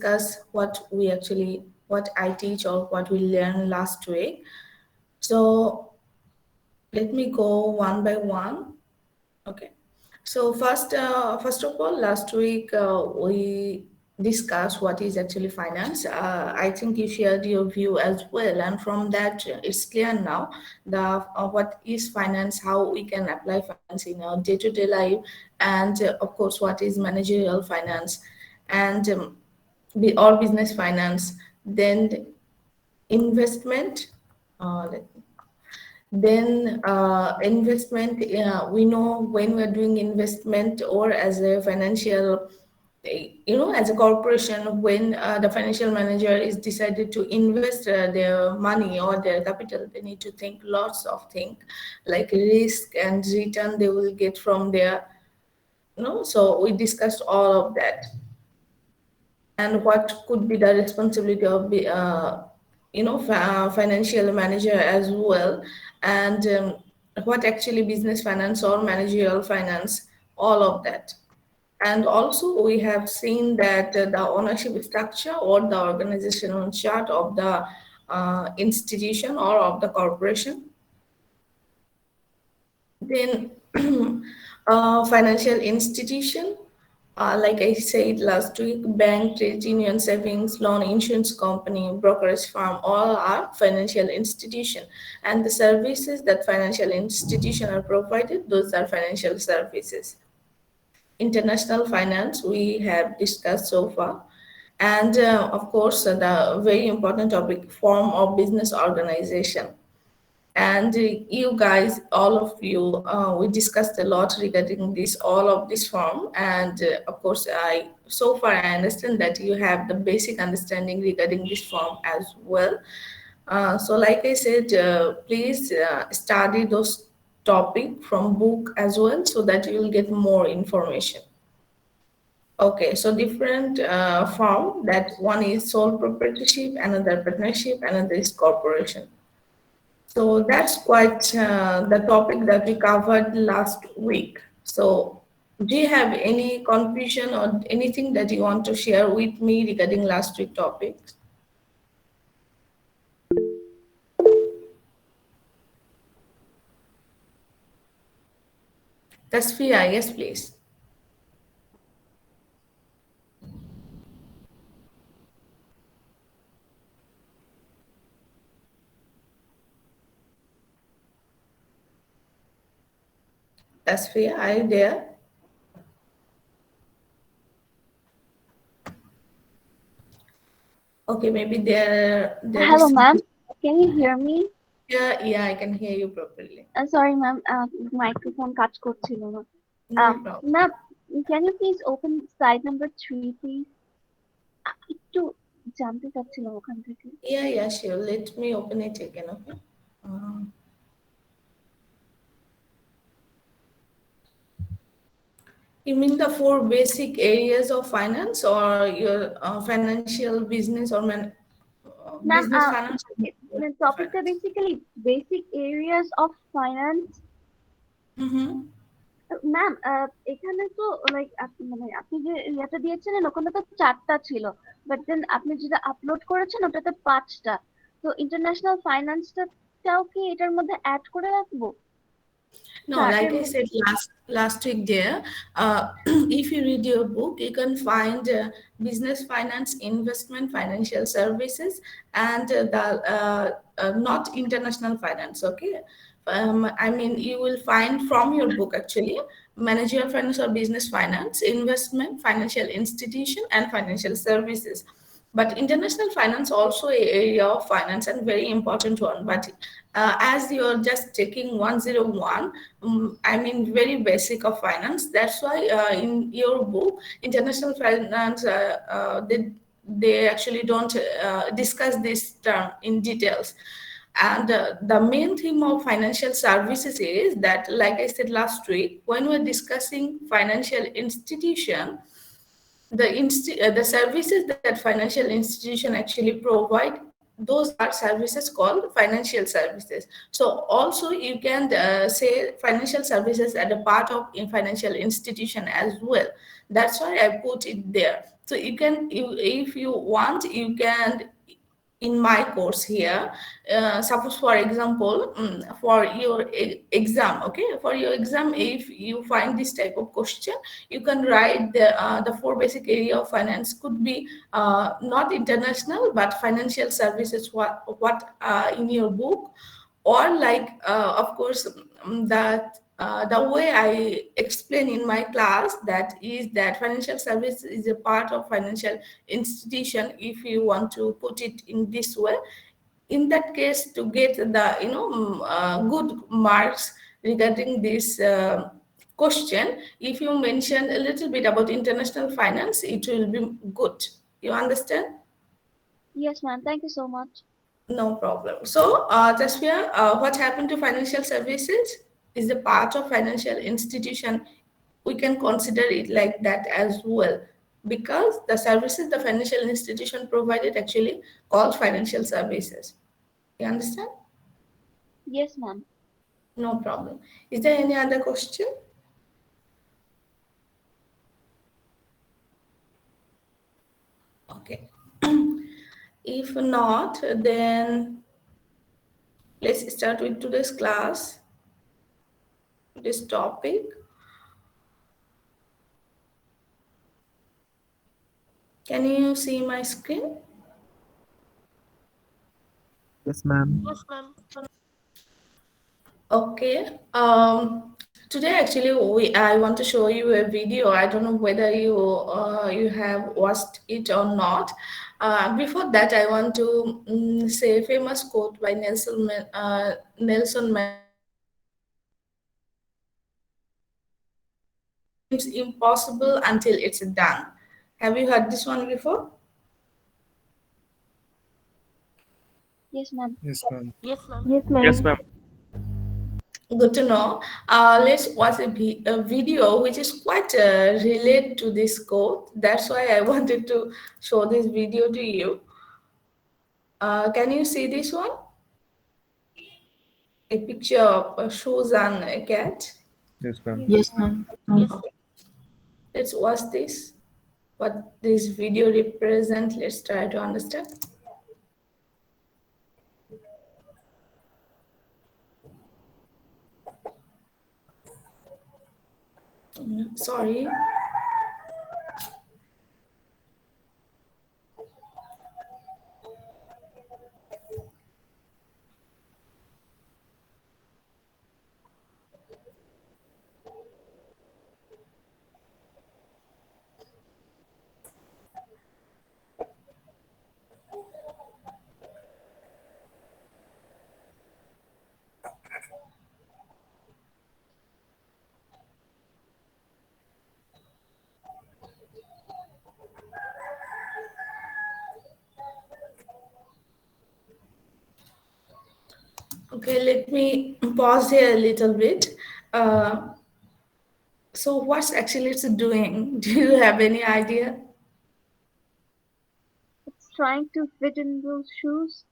discuss what I teach or what we learned last week. So let me go one by one. Okay. So first of all, last week we discussed what is actually finance. I think you shared your view as well, and from that it's clear now the what is finance, how we can apply finance in our day-to-day life, and of course what is managerial finance, and or business finance. Then investment. Let then investment, we know when we're doing investment or as a financial, as a corporation, when the financial manager is decided to invest their money or their capital, they need to think lots of things like risk and return they will get from there. So we discussed all of that and what could be the responsibility of the financial manager as well, and what actually business finance or managerial finance, all of that. And also we have seen that the ownership structure or the organizational chart of the institution or of the corporation. Then financial institution, like I said last week, bank, trade union, savings, loan, insurance company, brokerage firm, all are financial institution. And the services that financial institution are provided, those are financial services. International finance, we have discussed so far. And of course, the very important topic, form of business organization. And you guys, all of you, we discussed a lot regarding this, all of this form. And of course, so far I understand that you have the basic understanding regarding this form as well. So like I said, please study those topic from book as well so that you will get more information. Okay, so different form, that one is sole proprietorship, another partnership, another is corporation. So that's quite the topic that we covered last week. So do you have any confusion or anything that you want to share with me regarding last week topics? Tasfia, yes, please. Tasfia, are you there? Okay, maybe there Hello, is. ma'am. Can you hear me? Yeah, I can hear you properly. Sorry, ma'am. Microphone কাজ করছিল না. No problem. Ma'am, can you please open slide number 3, please? একটু জানতে চাচ্ছিলাম ওখান থেকে. Yeah, sure. Let me open it again, okay? You mean the 4 basic areas of finance or your financial business or Ma'am, business finance? the topic is basically basic areas of finance. Ma'am এখানে তো like মানে আপনি যে ইয়েটা দিয়েছিলেন ওখানে তো 4টা ছিল, বাট দেন আপনি যেটা আপলোড করেছেন ওটাতে 5টা। তো ইন্টারন্যাশনাল ফাইন্যান্সটাও কি এটার মধ্যে অ্যাড করে রাখবো? No, like I said last week there, if you read your book, you can find business finance, investment, financial services, and not international finance, okay? I mean, you will find from your book actually, managerial finance or business finance, investment, financial institution, and financial services. But international finance also a area of finance and very important one. But as you're just taking 101, I mean very basic of finance. That's why in your book, international finance, they actually don't discuss this term in details. And the main theme of financial services is that, like I said last week, when we're discussing financial institution, the services that financial institution actually provide, those are services called financial services. So also you can say financial services as a part of a financial institution as well. That's why I put it there. So you can, if you want, you can, in my course here, suppose for example, for your exam, okay, for your exam, if you find this type of question, you can write the four basic area of finance. Could be not international but financial services, what in your book, or like of course, that the way I explain in my class, that is that financial service is a part of financial institution, if you want to put it in this way. In that case, to get the good marks regarding this question, if you mention a little bit about international finance, it will be good. You understand? Yes, ma'am. Thank you so much. No problem. So, Tasvia, what happened to financial services is a part of financial institution. We can consider it like that as well, because the services the financial institution provided actually called financial services. You understand? Yes, ma'am. No problem. Is there any other question? Okay. If not, then let's start with today's class, this topic. Can you see my screen? Yes, ma'am. Okay. Today actually I want to show you a video. I don't know whether you have watched it or not. Before that, I want to say a famous quote by Nelson Mandela. Everything seems impossible until it's done. Have you heard this one before? Yes, ma'am. Yes, ma'am. Yes, Yes, ma'am. ma'am. Good to know. Let's watch a video which is quite related to this quote. That's why I wanted to show this video to you. Can you see this one? A picture of shoes and a cat. Yes, ma'am. Yes, ma'am. Okay. Let's watch this. What this video represents. Let's try to understand. Sorry. Okay, let me pause here a little bit. Uh, so what's actually it's doing? Do you have any idea? It's trying to fit in those shoes.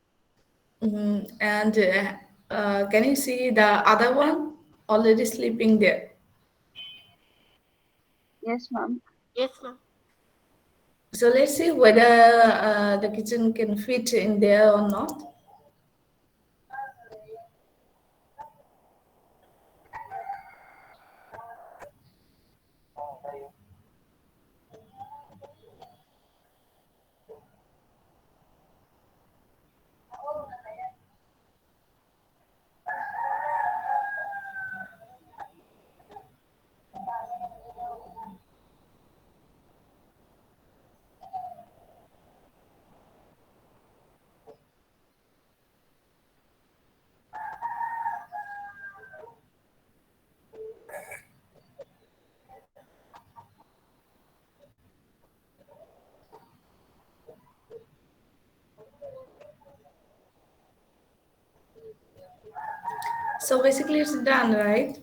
And can you see the other one already sleeping there? Yes, ma'am. So let's see whether the kitchen can fit in there or not. So basically it's done, right?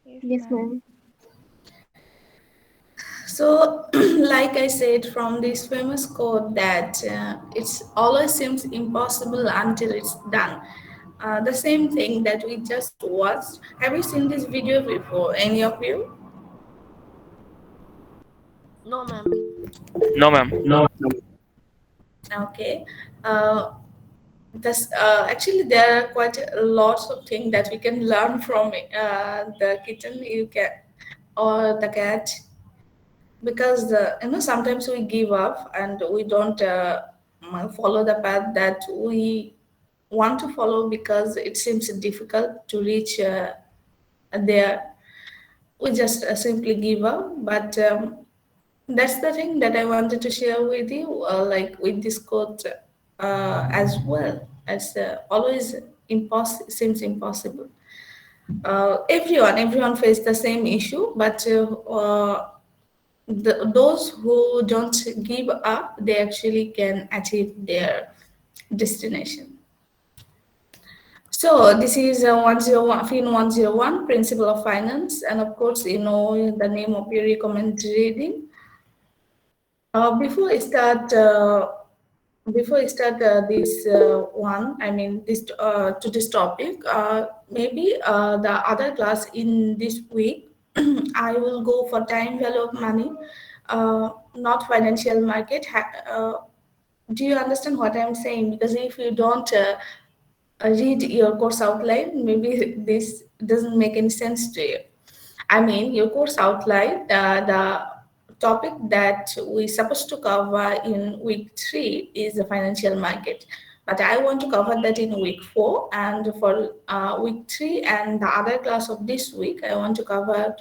Yes, ma'am. So, like I said, from this famous quote that it's always seems impossible until it's done. The same thing that we just watched. Have you seen this video before? Any of you? No, ma'am. No, ma'am. Okay. Uh, actually there are quite lots of things that we can learn from the kitten you can or the cat because sometimes we give up and we don't follow the path that we want to follow because it seems difficult to reach there. We just simply give up, but that's the thing that I wanted to share with you, like with this quote as well. As always, seems impossible. Everyone face the same issue, but those who don't give up, they actually can achieve their destination. So this is 101 FIN101 Principle of Finance, and of course, you know the name of your recommended reading. Before I start, this one, I mean this to this topic, maybe the other class in this week, I will go for time value of money, not financial market. Do you understand what I'm saying? Because if you don't read your course outline, maybe this doesn't make any sense to you. I mean, your course outline, the topic that we're supposed to cover in week 3 is the financial market. But I want to cover that in week 4, and for week 3 and the other class of this week, I want to cover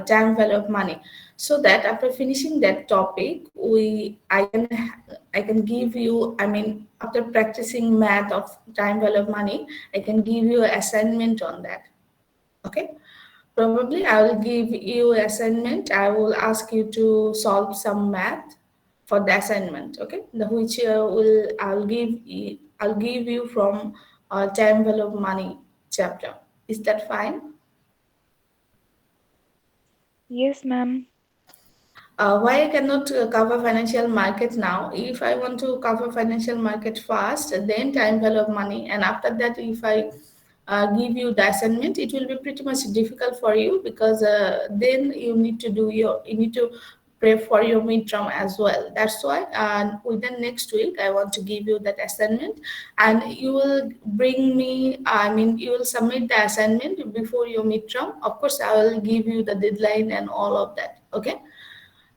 time value of money, so that after finishing that topic, I can give you. I mean, after practicing math of time value of money, I can give you an assignment on that. Okay. Probably I will give you assignment. I will ask you to solve some math for the assignment. Okay, the which I'll give you from time value of money chapter. Is that fine? Yes, ma'am. Why I cannot cover financial market now? If I want to cover financial market first, then time value of money, and after that, if I give you the assignment, it will be pretty much difficult for you because then you need to prep for your midterm as well. That's why within next week I want to give you that assignment, and you will bring me. I mean, you will submit the assignment before your midterm. Of course, I will give you the deadline and all of that. Okay.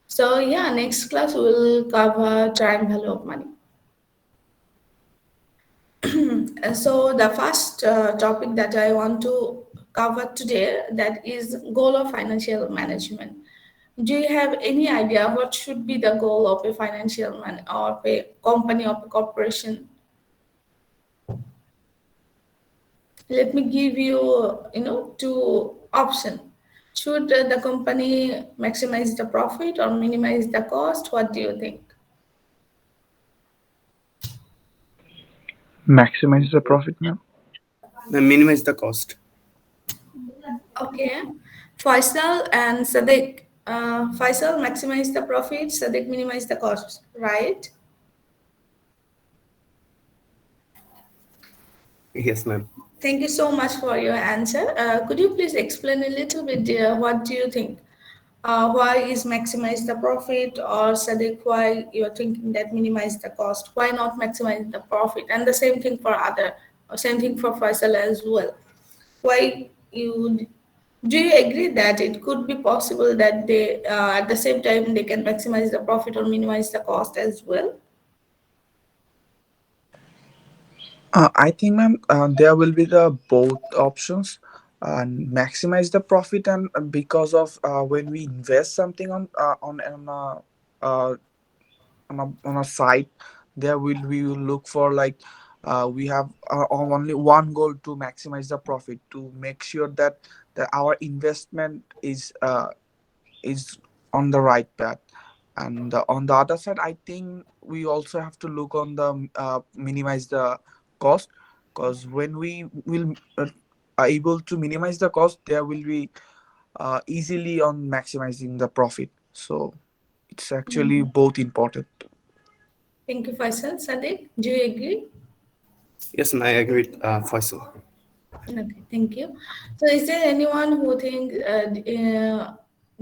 So yeah, next class we'll cover time value of money. So the first topic that I want to cover today, that is goal of financial management. Do you have any idea what should be the goal of a financial man or of a company or a corporation? Let me give you, two options. Should the company maximize the profit or minimize the cost? What do you think? Maximize the profit, ma'am. Minimize the cost. Okay. Faisal and Sadiq. Faisal maximize the profit, Sadiq minimize the costs, right? Yes, ma'am. Thank you so much for your answer. Could you please explain a little bit, what do you think? Why is maximize the profit, or Sadiq, why you're thinking that minimize the cost? Why not maximize the profit? And the same thing for same thing for Faisal as well. Why you Do you agree that it could be possible that they at the same time they can maximize the profit or minimize the cost as well? I think, ma'am, there will be the both options and maximize the profit, and because of when we invest something uh, on a site, there will we will look for like we have only one goal to maximize the profit, to make sure that our investment is on the right path. And on the other side, I think we also have to look on the minimize the cost, because when we will are able to minimize the cost, there will be easily on maximizing the profit. So it's actually Mhm. both important. Thank you, Faisal. Sadiq, do you agree? Yes, ma'am, I agree with Faisal. Okay, thank you. So, is there anyone who think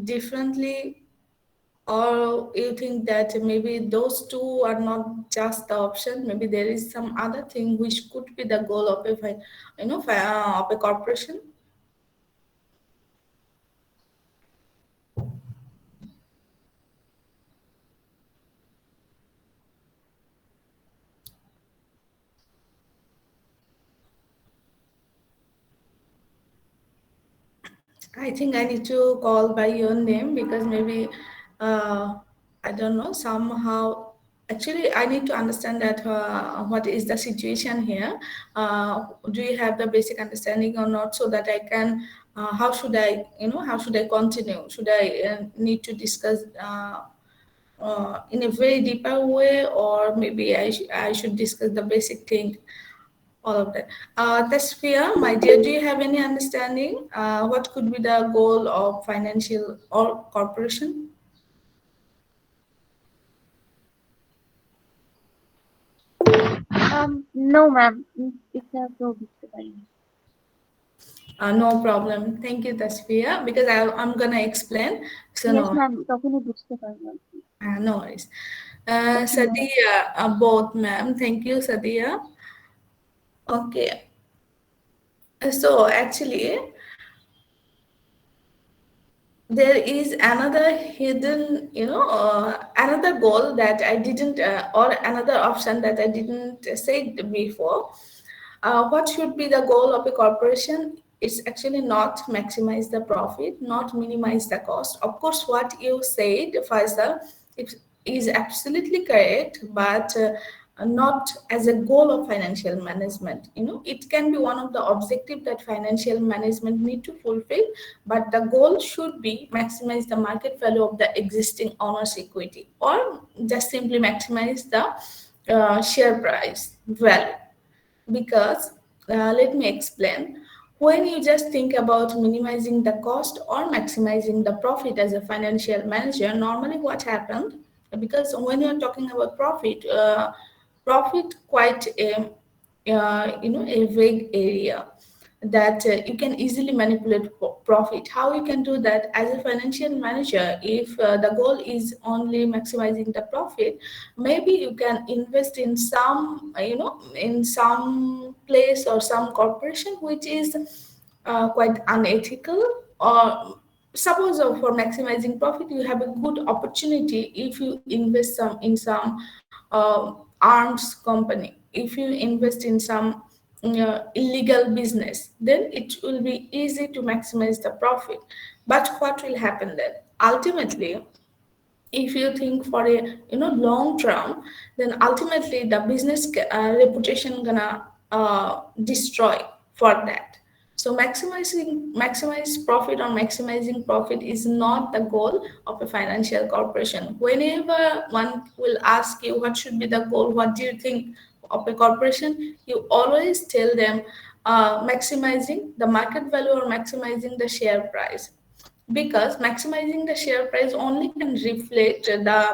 differently? or you think that maybe those two are not just the option, maybe there is some other thing which could be the goal of a of a corporation? I think I need to call by your name because maybe I don't know, somehow. Actually, I need to understand that what is the situation here. Do you have the basic understanding or not, so that I can? How should I, how should I continue? Should I need to discuss in a very deeper way, or maybe I should discuss the basic thing, all of that. Tasfia, my dear, do you have any understanding what could be the goal of financial or corporation? No ma'am, এটা তো বুঝতে পারিনি। No problem. Thank you, Tasfia, because I'm gonna explain. So yes no, ma'am, তখনই বুঝতে পারবো আর কি। no worries. Okay, ma'am. Sadia, both, ma'am. Thank you, Sadia. Okay. So actually, there is another hidden, another goal that I didn't, or another option that I didn't say before. What should be the goal of a corporation? It's actually not maximize the profit, not minimize the cost. Of course, what you said, Faisal, is absolutely correct, but not as a goal of financial management. It can be one of the objective that financial management need to fulfill, but the goal should be maximize the market value of the existing owner's equity, or just simply maximize the share price value. Because let me explain. When you just think about minimizing the cost or maximizing the profit as a financial manager, normally what happened, because when you're talking about profit, profit quite a vague area that you can easily manipulate profit. How you can do that as a financial manager? If the goal is only maximizing the profit, maybe you can invest in some, in some place or some corporation which is quite unethical, or suppose for maximizing profit you have a good opportunity if you invest some arms company, if you invest in some illegal business, then it will be easy to maximize the profit. But what will happen then? Ultimately, if you think for a long term, then ultimately the business reputation gonna destroy for that. So maximize profit or maximizing profit is not the goal of a financial corporation. Whenever one will ask you what should be the goal, what do you think of a corporation, you always tell them maximizing the market value or maximizing the share price, because maximizing the share price only can reflect the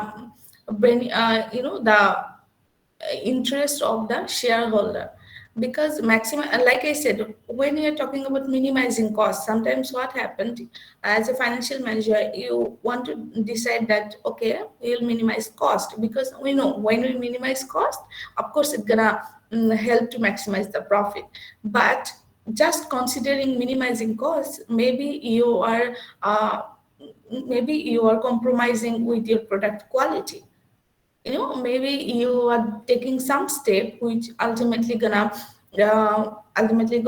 interest of the shareholder. Because maximum, like I said, when you're talking about minimizing costs, sometimes what happened, as a financial manager, you want to decide that okay, we'll minimize cost, because we know when we minimize cost, of course it's gonna help to maximize the profit. But just considering minimizing costs, maybe you are compromising with your product quality. Maybe you are taking some step which ultimately gonna ultimately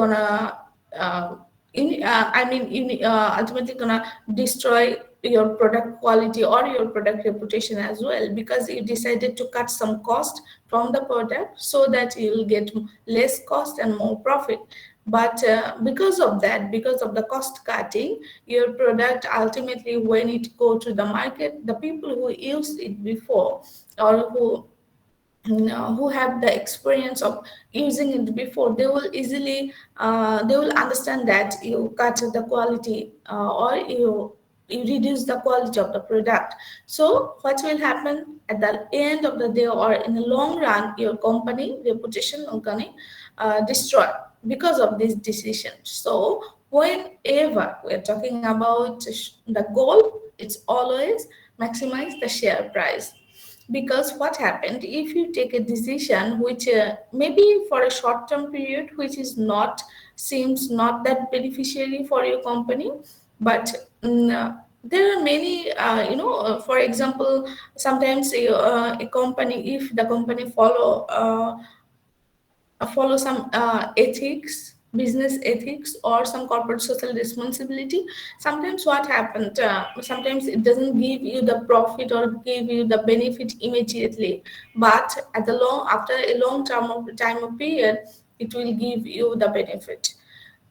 gonna destroy your product quality or your product reputation as well, because you decided to cut some cost from the product so that you'll get less cost and more profit. But because of that, because of the cost cutting, your product ultimately, when it go to the market, the people who used it before, or who have the experience of using it before, they will easily they will understand that you cut the quality, or you reduce the quality of the product. So what will happen at the end of the day, or in the long run, your company reputation will gonna destroy because of this decision. So whenever we're talking about the goal, it's always maximize the share price. Because what happened if you take a decision which maybe for a short term period, which is not seems not that beneficiary for your company, but there are many for example, sometimes a company, if the company follow some ethics, business ethics, or some corporate social responsibility, sometimes what happened, sometimes it doesn't give you the profit or give you the benefit immediately, but at the long, after a long time of period, it will give you the benefit.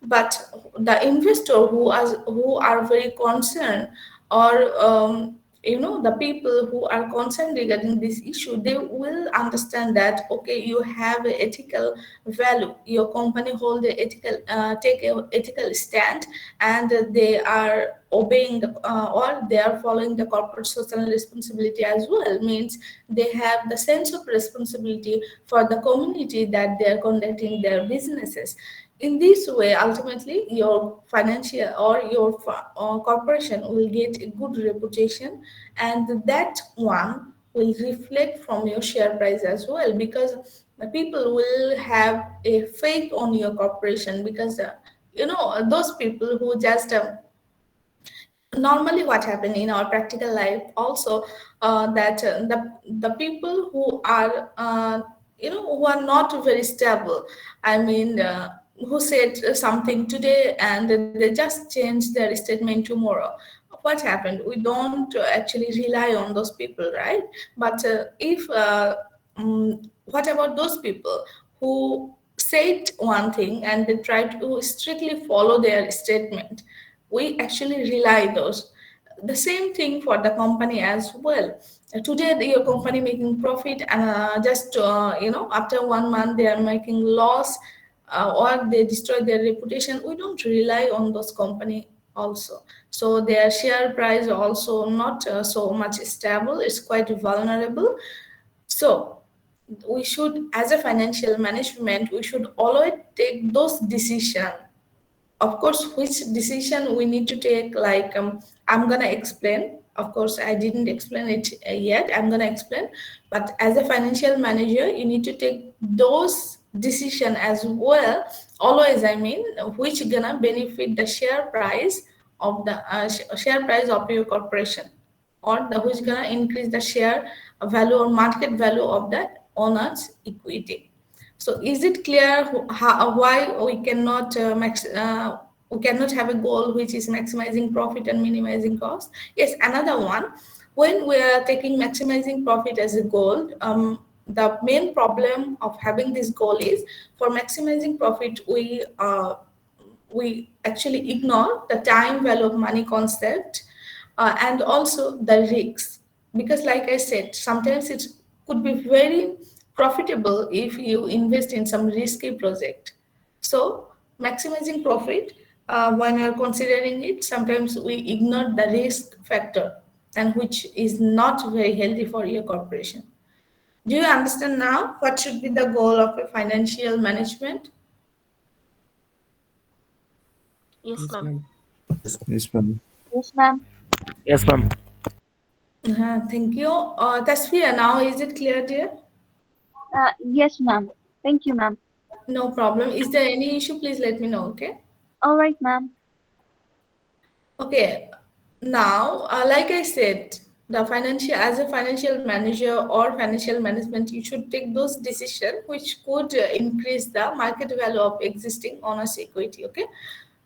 But the investor who are very concerned, or the people who are concerned regarding this issue, they will understand that okay, you have an ethical value, your company hold a ethical take a ethical stand, and they are obeying the or they are following the corporate social responsibility as well, means they have the sense of responsibility for the community that they are conducting their businesses. In this way, ultimately, your financial or your corporation will get a good reputation, and that one will reflect from your share price as well, because the people will have a faith on your corporation, because those people who just normally what happen in our practical life also, that the people who are who are not very stable, I mean who said something today and they just change their statement tomorrow, what happened, we don't actually rely on those people, right? But if what about those people who said one thing and they try to strictly follow their statement, we actually rely those. The same thing for the company as well. Today your company making profit, and just after 1 month they are making loss, or they destroy their reputation, we don't rely on those company also. So their share price also not so much stable, it's quite vulnerable. So we should, as a financial management, we should always take those decisions. Of course, which decision we need to take, like I'm gonna explain. Of course, I didn't explain it yet, I'm gonna explain. But as a financial manager, you need to take those decision as well, always, I mean, which gonna benefit the share price of the share price of your corporation, or the which gonna increase the share value or market value of the owner's equity. So is it clear why we cannot have a goal which is maximizing profit and minimizing cost? Yes, another one. When we are taking maximizing profit as a goal, the main problem of having this goal is, for maximizing profit, we actually ignore the time value of money concept, and also the risks, because like I said, sometimes it could be very profitable if you invest in some risky project. So maximizing profit, when you're considering it, sometimes we ignore the risk factor, and which is not very healthy for your corporation. Do you understand now what should be the goal of a financial management? Yes, ma'am. Yes, ma'am. Yes, ma'am. Yes, ma'am. Thank you. Tasfia, now is it clear, dear? Yes, ma'am. Thank you, ma'am. No problem. Is there any issue? Please let me know, okay? All right, ma'am. Okay. Now, like I said, the financial, as a financial manager or financial management, you should take those decisions which could increase the market value of existing owner's equity, okay?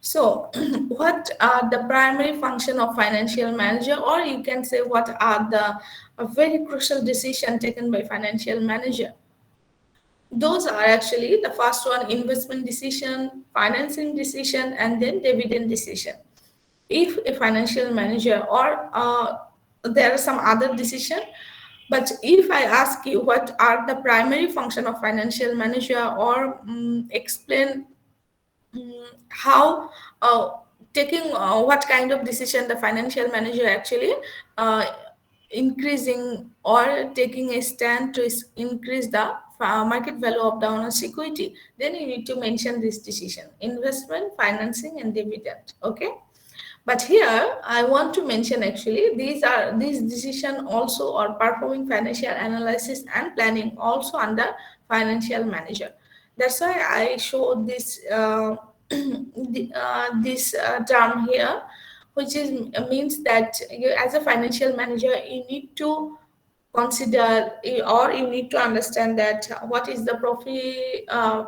So, what are the primary function of financial manager, or you can say what are the very crucial decision taken by financial manager? Those are actually the first one: investment decision, financing decision, and then dividend decision. If a financial manager, or there are some other decision, but if I ask you what are the primary function of financial manager, or explain how taking what kind of decision the financial manager actually uh, increasing or taking a stand to increase the market value of the owner's equity, then you need to mention this decision: investment, financing, and dividend, okay? But here I want to mention actually these decision also or performing financial analysis and planning also under financial manager. That's why I showed this term here, which is means that you, as a financial manager, you need to consider or you need to understand that what is the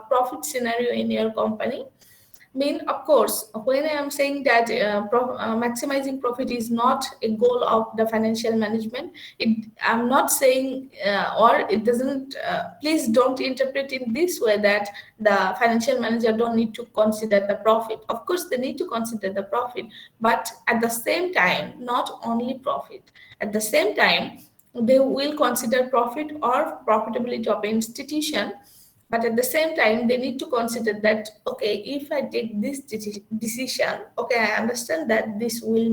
profit scenario in your company. Mean, of course, when I am saying that maximizing profit is not a goal of the financial management, I'm not saying or it doesn't. Please don't interpret in this way that the financial manager don't need to consider the profit. Of course, they need to consider the profit, but at the same time, not only profit. At the same time, they will consider profit or profitability of institution, but at the same time they need to consider that okay, if I take this decision, okay, I understand that this will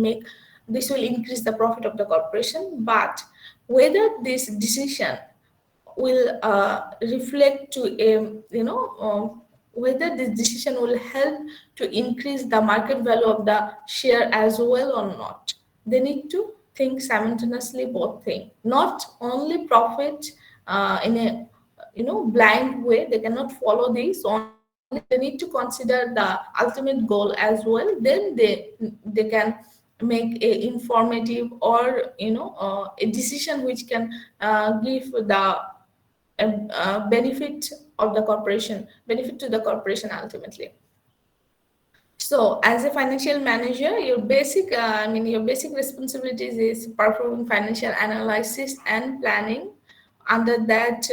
increase the profit of the corporation, but whether this decision will reflect to a whether this decision will help to increase the market value of the share as well or not. They need to think simultaneously both things, not only profit in a blind way. They cannot follow this only. They need to consider the ultimate goal as well. Then they can make a informative or a decision which can give the benefit of the corporation, benefit to the corporation ultimately. So, as a financial manager, your basic responsibilities is performing financial analysis and planning. Under that,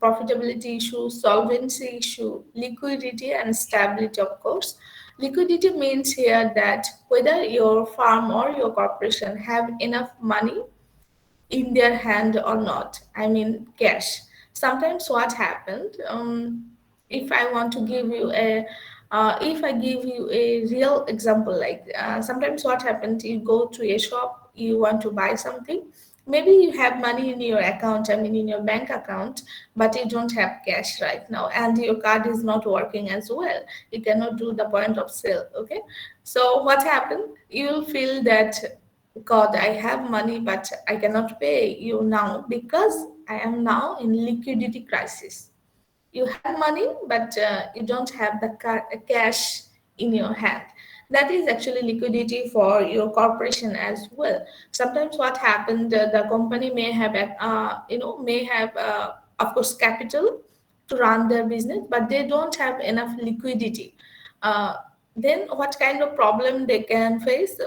profitability issue, solvency issue, liquidity, and stability, of course. Liquidity means here that whether your firm or your corporation have enough money in their hand or not. I mean, cash. Sometimes what happened, if I want to give you if I give you a real example, like sometimes what happened, you go to a shop, you want to buy something. Maybe you have money in your account, I mean in your bank account, but you don't have cash right now, and your card is not working as well. You cannot do the point of sale. Okay, so what happened? You'll feel that God, I have money, but I cannot pay you now because I am now in liquidity crisis. You have money, but you don't have the cash in your hand. That is actually liquidity for your corporation as well. Sometimes what happened, the company may have, of course, capital to run their business, but they don't have enough liquidity. Uh, then what kind of problem they can face?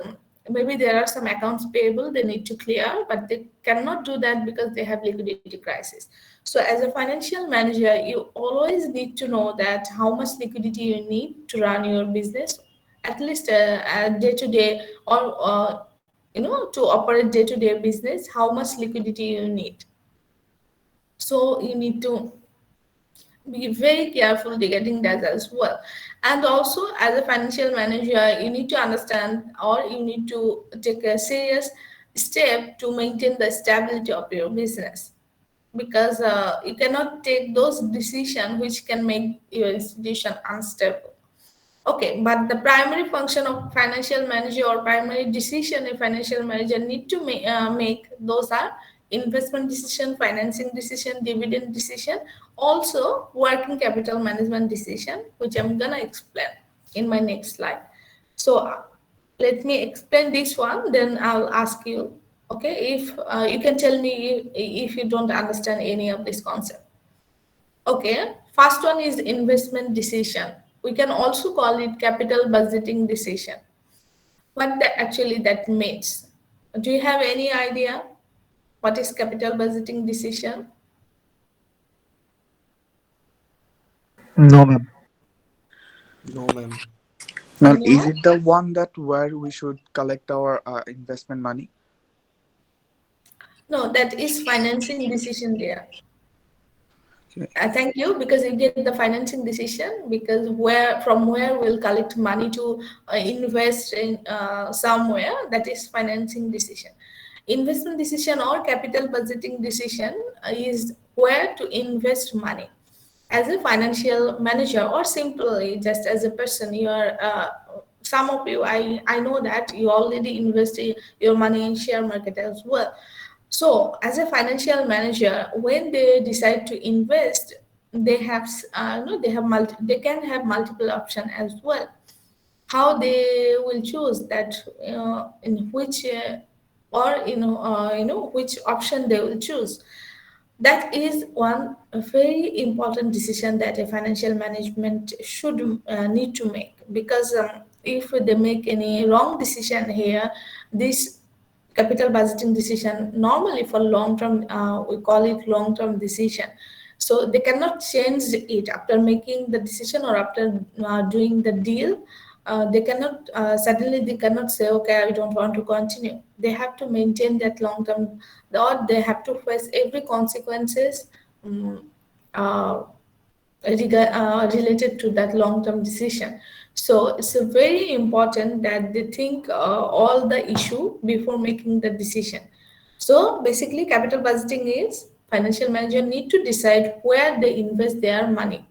Maybe there are some accounts payable they need to clear, but they cannot do that because they have liquidity crisis. So as a financial manager, you always need to know that how much liquidity you need to run your business, at least day to day, or to operate day to day business, how much liquidity you need. So you need to be very careful regarding that as well. And also, as a financial manager, you need to understand or you need to take a serious step to maintain the stability of your business, because you cannot take those decisions which can make your institution unstable. Okay, but the primary function of financial manager or primary decision a financial manager need to make, those are investment decision, financing decision, dividend decision, also working capital management decision, which I'm gonna explain in my next slide. So let me explain this one, then I'll ask you, okay, if you can tell me if you don't understand any of this concept. Okay, first one is investment decision. We can also call it capital budgeting decision. What actually that means? Do you have any idea what is capital budgeting decision? No, ma'am. No, ma'am. Ma'am, is No, it the one that where we should collect our investment money? no, that is financing decision there. Okay. Thank you, because you get the financing decision, because where we'll collect money to invest in somewhere, that is financing decision. Investment decision or capital budgeting decision is where to invest money. As a financial manager or simply just as a person, you are some of you, I know that you already invest your money in share market as well. So as a financial manager, when they decide to invest, they have no, they have they can have multiple option as well. How they will choose that, in which or which option they will choose, that is one very important decision that a financial management should need to make, because if they make any wrong decision here, this capital budgeting decision, normally for long term, we call it long term decision, so they cannot change it after making the decision or after doing the deal. They cannot suddenly, they cannot say, okay, I don't want to continue. They have to maintain that long term, or they have to face every consequences, um, uh, related to that long term decision. So it's very important that they think all the issue before making the decision. So basically, capital budgeting is financial manager need to decide where they invest their money.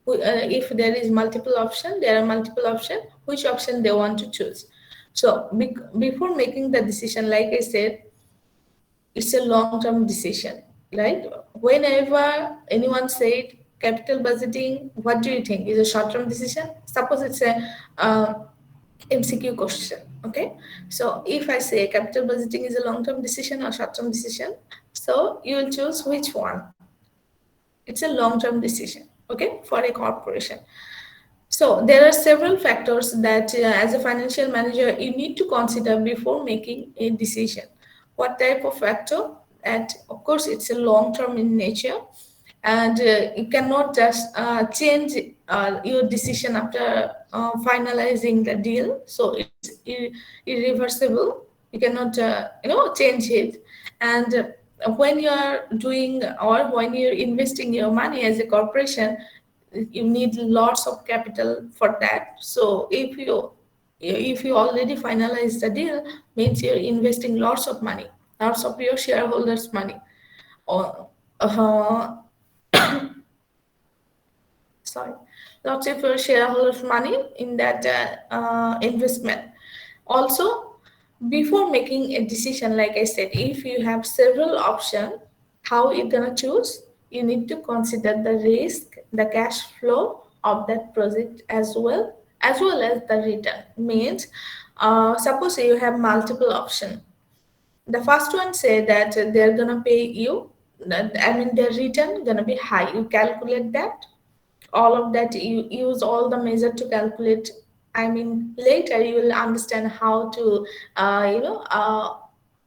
If there is multiple option, there are multiple option, which option they want to choose. So before making the decision, like I said, it's a long-term decision, right? Whenever anyone said capital budgeting, what do you think? Is a short-term decision? Suppose it's a MCQ question, okay? So if I say capital budgeting is a long-term decision or short-term decision, so you will choose which one. It's a long-term decision, okay, for a corporation. So there are several factors that, as a financial manager, you need to consider before making a decision. What type of factor? And of course, it's a long term in nature, and you cannot just change your decision after finalizing the deal. So it's irreversible. You cannot, change it. And when you are doing, or when you're investing your money as a corporation, you need lots of capital for that. So if you already finalize the deal, means you're investing lots of money, lots of your shareholders money, or sorry, lots of your shareholders money in that investment. Also, before making a decision, like I said, if you have several options, how you're gonna choose, you need to consider the risk, the cash flow of that project, as well as the return. Means, suppose you have multiple options. The first one say that they're gonna pay you, I mean their return gonna be high. You calculate that, all of that, you use all the measure to calculate. I mean later you will understand how to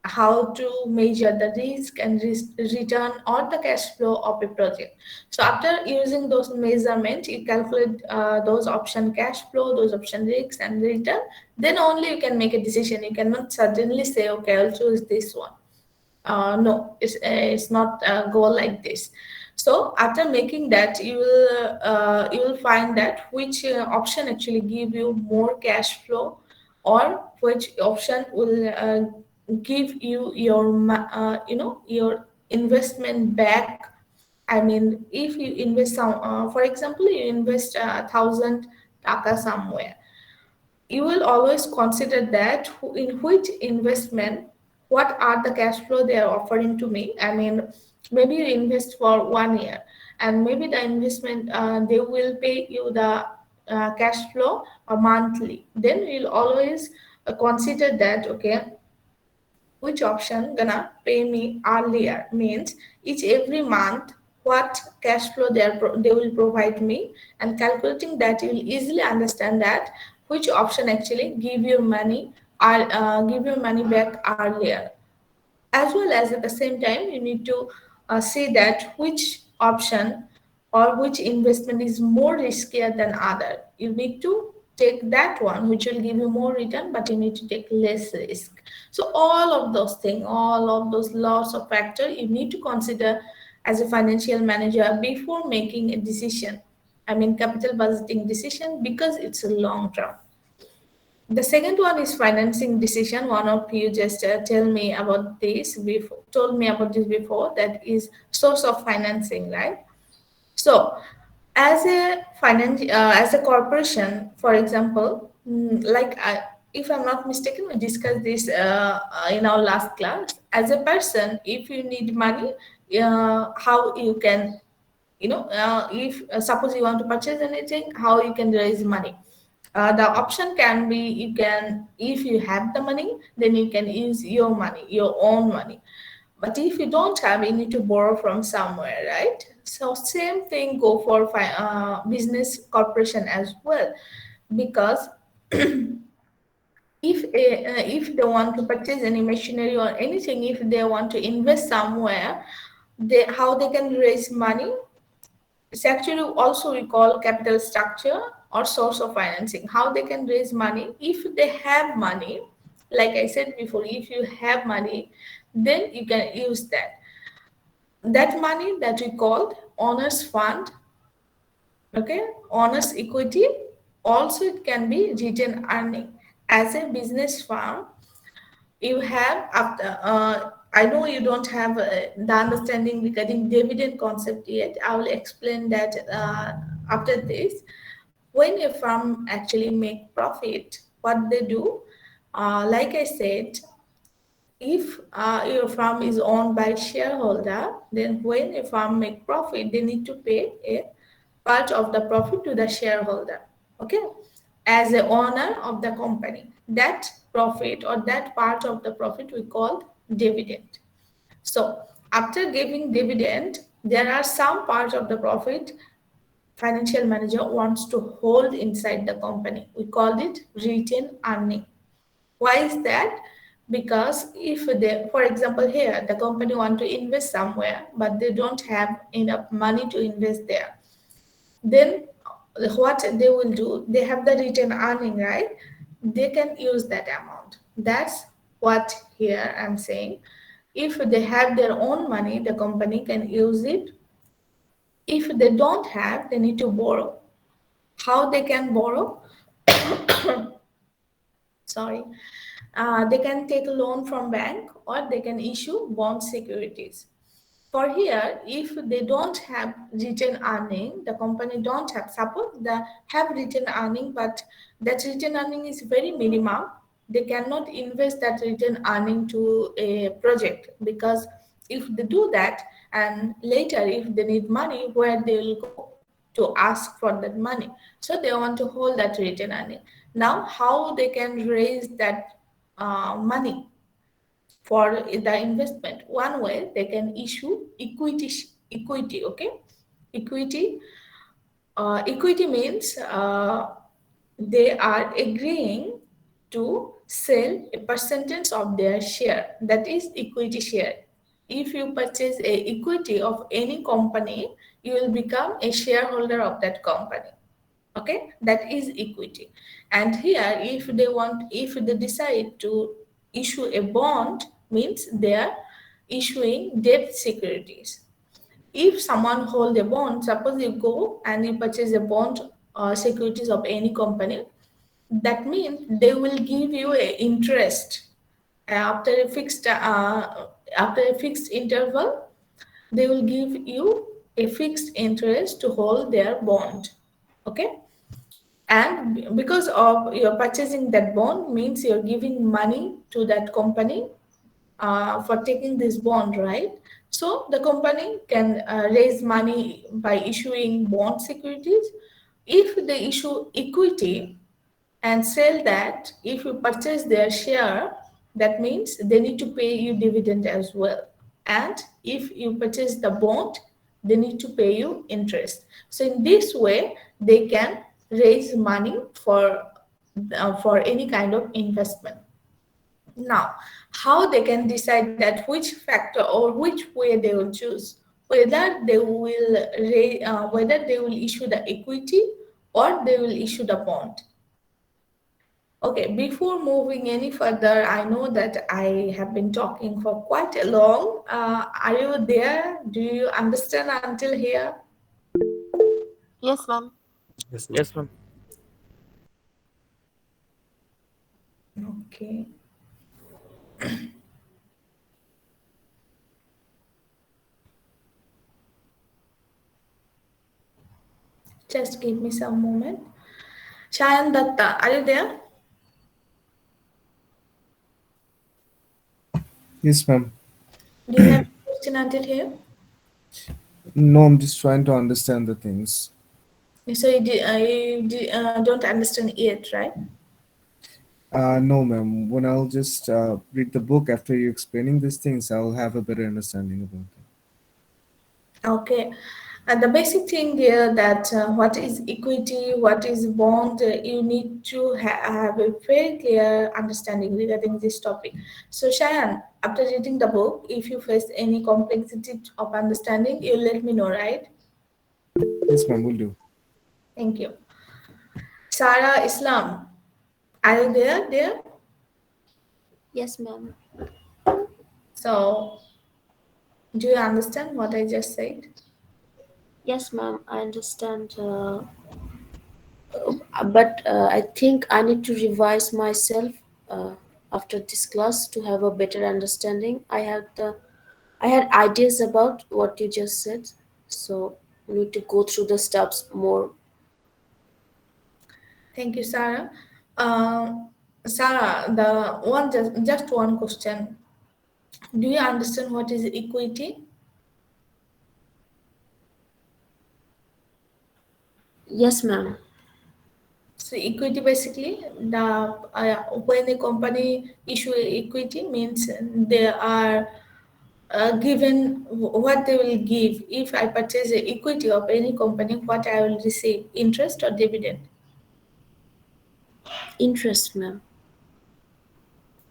how to measure the risk and return or the cash flow of a project. So after using those measurements, you calculate those option cash flow, those option risks and return, then only you can make a decision. You cannot suddenly say, okay, I'll choose this one. No, it's not go like this. So after making that, you will find that which option actually give you more cash flow, or which option will give you your your investment back. I mean, if you invest some, for example, you invest 1,000 taka somewhere, you will always consider that in which investment, what are the cash flow they are offering to me. I mean, maybe you invest for 1 year, and maybe the investment, they will pay you the cash flow monthly. Then you'll always consider that, okay, which option gonna pay me earlier. Means each every month what cash flow they will provide me, and calculating that you will easily understand that which option actually give your money, or give your money back earlier. As well as at the same time, you need to say that which option or which investment is more riskier than other. You need to take that one which will give you more return, but you need to take less risk. So all of those things, all of those lots of factor you need to consider as a financial manager before making a decision. I mean capital budgeting decision, because it's a long term. The second one is financing decision. One of you just told me about this before. That is source of financing, right? So, as a corporation, for example, Like if I'm not mistaken, we discussed this in our last class. As a person, if you need money, how you can, if suppose you want to purchase anything, how you can raise money. The option can be, you can, if you have the money, then you can use your money, your own money. But if you don't have, you need to borrow from somewhere, right? So same thing go for business corporation as well, because if they want to purchase any machinery or anything, if they want to invest somewhere, they how they can raise money. It's actually also we call capital structure or source of financing. How they can raise money if they have money. Like I said before, if you have money, then you can use that. That money that we called owners fund, okay, owners equity. Also, it can be retained earning. As a business firm, you have after I know you don't have the understanding regarding dividend concept yet. I will explain that after this. When a firm actually make profit, what they do, like I said, if your firm is owned by shareholder, then when a firm make profit, they need to pay a part of the profit to the shareholder, okay, as the owner of the company. That profit or that part of the profit we call dividend. So after giving dividend, there are some part of the profit financial manager wants to hold inside the company. We call it retained earning. Why is that? Because if they, for example, here the company want to invest somewhere, but they don't have enough money to invest there, then what they will do, they have the retained earning, right? They can use that amount. That's what here I'm saying. If they have their own money, the company can use it. If they don't have, they need to borrow. How they can borrow? Sorry. They can take a loan from bank or they can issue bond securities. For here, if they don't have retained earning, the company don't have, suppose they have retained earning, but that retained earning is very minimum, they cannot invest that retained earning to a project, because if they do that and later if they need money, where they will go to ask for that money? So they want to hold that retained earning. Now, how they can raise that money for the investment? One way, they can issue equity, okay? Equity. Equity means they are agreeing to sell a percentage of their share. That is equity share. If you purchase a equity of any company, you will become a shareholder of that company, okay? That is equity. And here, if they decide to issue a bond, means they are issuing debt securities. If someone hold a bond, suppose you go and you purchase a bond or securities of any company, that means they will give you a interest after a fixed interval. They will give you a fixed interest to hold their bond, okay? And because of you're purchasing that bond, means you're giving money to that company for taking this bond, right? So the company can raise money by issuing bond securities. If they issue equity and sell that, if you purchase their share, that means they need to pay you dividend as well. And if you purchase the bond, they need to pay you interest. So in this way, they can raise money for any kind of investment. Now, how they can decide that which factor or which way they will choose, whether they will issue the equity or they will issue the bond. Okay, before moving any further, I know that I have been talking for quite a long. Are you there? Do you understand until here? Yes, ma'am. Yes, ma'am. Yes, ma'am. Okay. Just give me some moment. Shayan Datta, are you there? Yes, ma'am. Do you have a question until here? No, I'm just trying to understand the things. So you don't understand yet, right? No, ma'am. When I'll just read the book after you explaining these things, I'll have a better understanding about it. Okay. The basic thing here that what is equity, what is bond, you need to have a very clear understanding regarding this topic. So Shayan, after reading the book, if you face any complexity of understanding, you let me know, right? Yes, ma'am, will do. Thank you. Sarah Islam, are you there? There. Yes, ma'am. So, do you understand what I just said? Yes, ma'am. I understand. But I think I need to revise myself uh, after this class to have a better understanding. I had ideas about what you just said, so I need to go through the steps more. Thank you, Sarah. Sarah, the one just one question. Do you understand what is equity? Yes, ma'am. So equity basically the when a company issue equity means they are given what they will give. If I purchase the equity of any company, what I will receive, interest or dividend? Interest, ma'am.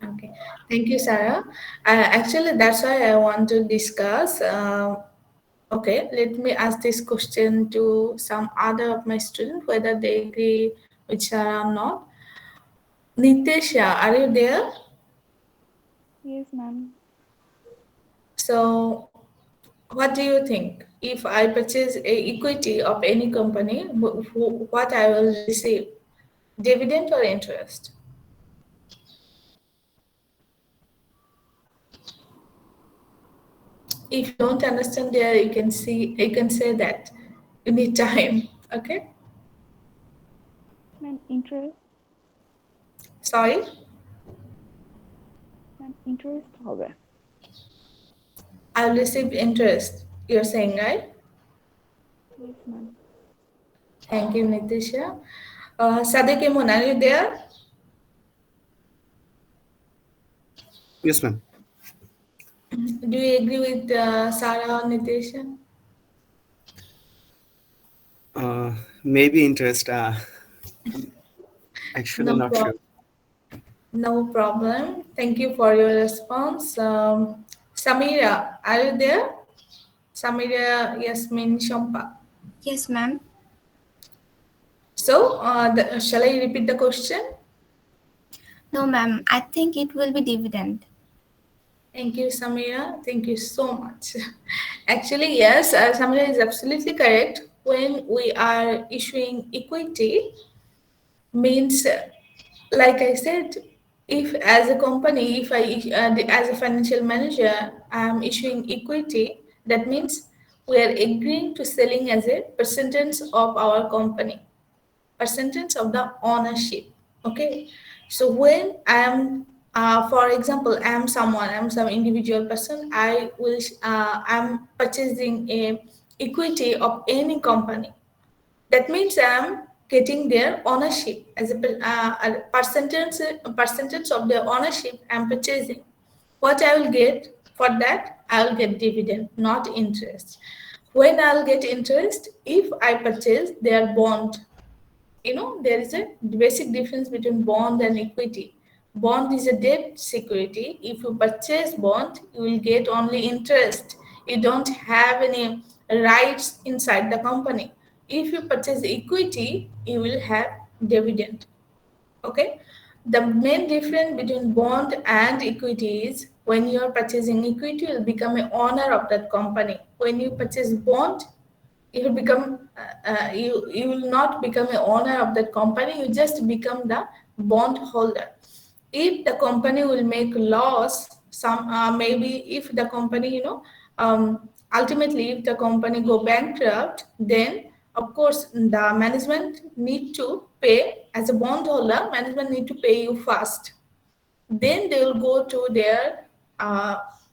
Okay, thank you, Sarah. Actually, that's why I want to discuss. Okay, let me ask this question to some other of my students, whether they agree with Sarah or not. Nitesha, are you there? Yes, ma'am. So, what do you think? If I purchase a equity of any company, what I will receive, dividend or interest? If you don't understand there, you can say that you need time. Okay, Ma'am, interest. sorry, Ma'am, interest হবে. I'll receive interest. You're saying, right? Yes, ma'am. Thank you, Nitisha. Sadek Emun, are you there? Yes, ma'am. Do you agree with Sarah or Nitisha? Maybe interest. Actually, No not problem. sure. No problem. Thank you for your response. Samira, are you there? Samira Yasmin Shampa. Yes, ma'am. So, shall I repeat the question? No, ma'am. I think it will be dividend. Thank you, Samira. Thank you so much. Actually, yes, Samira is absolutely correct. When we are issuing equity, means like I said, if as a company, if as a financial manager, I'm issuing equity, that means we are agreeing to selling as a percentage of our company, percentage of the ownership. Okay, so when I am, for example, I'm some individual person, I'm purchasing a equity of any company, that means I'm getting their ownership as a percentage of their ownership I'm purchasing. What I will get for that, I will get dividend, not interest. When I'll get interest, if I purchase their bond, there is a basic difference between bond and equity. Bond is a debt security. If you purchase bond, you will get only interest. You don't have any rights inside the company. If you purchase equity, you will have dividend. Okay, the main difference between bond and equity is when you are purchasing equity, you will become an owner of that company. When you purchase bond, you will become you will not become a owner of that company, you just become the bond holder. If the company will make loss, some maybe if the company ultimately if the company go bankrupt, then of course, the management need to pay as a bondholder. Management need to pay you first. Then they will go to their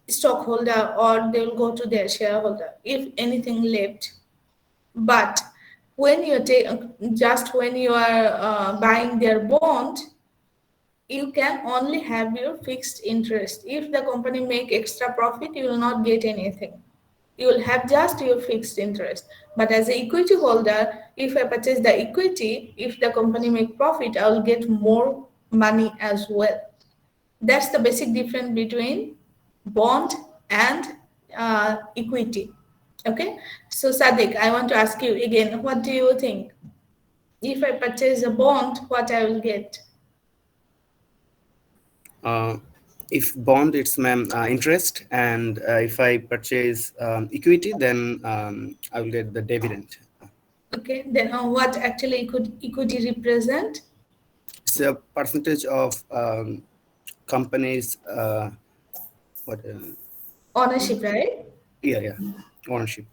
stockholder or they will go to their shareholder if anything left. But when you take just when you are buying their bond, you can only have your fixed interest. If the company make extra profit, you will not get anything. You will have just your fixed interest. But as an equity holder, if I purchase the equity, if the company make profit, I will get more money as well. That's the basic difference between bond and equity. Okay. So Sadiq, I want to ask you again, what do you think? If I purchase a bond, what I will get? Uh, if bond, it's interest, and if I purchase equity, then I will get the dividend. Okay, then what actually could equity represent? It's a percentage of companies what Ownership, right? yeah, ownership.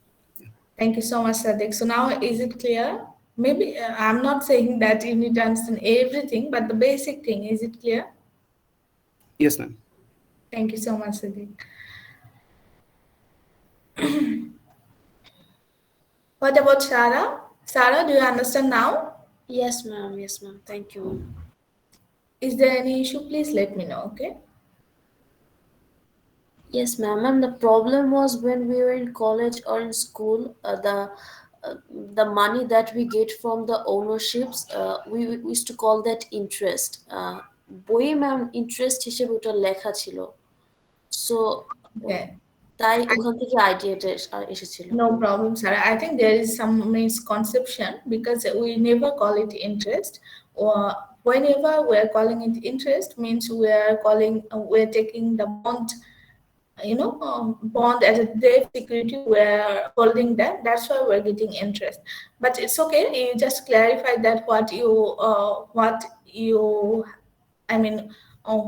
Thank you so much, Sadiq. So now is it clear? Maybe I'm not saying that you need to understand everything, but the basic thing, is it clear? Yes, ma'am. Thank you so much, Sadiq. What about Sarah? Sarah, do you understand now? Yes, ma'am. Yes, ma'am. Thank you. Is there any issue? Please let me know, okay? Yes, ma'am. Ma'am, the problem was when we were in college or in school, the money that we get from the ownerships, we used to call that interest. বইয়ে ma'am interest হিসেবে ওটা লেখা ছিল, so Okay. তাই ওখান থেকে আইডিয়াটা এসেছিল। No problem, Sarah. I think there is some misconception because we never call it interest. Or whenever we are calling it interest, means we're taking the bond, bond as a debt security. We're holding that. That's why we're getting interest. But it's okay. You just clarify that I mean,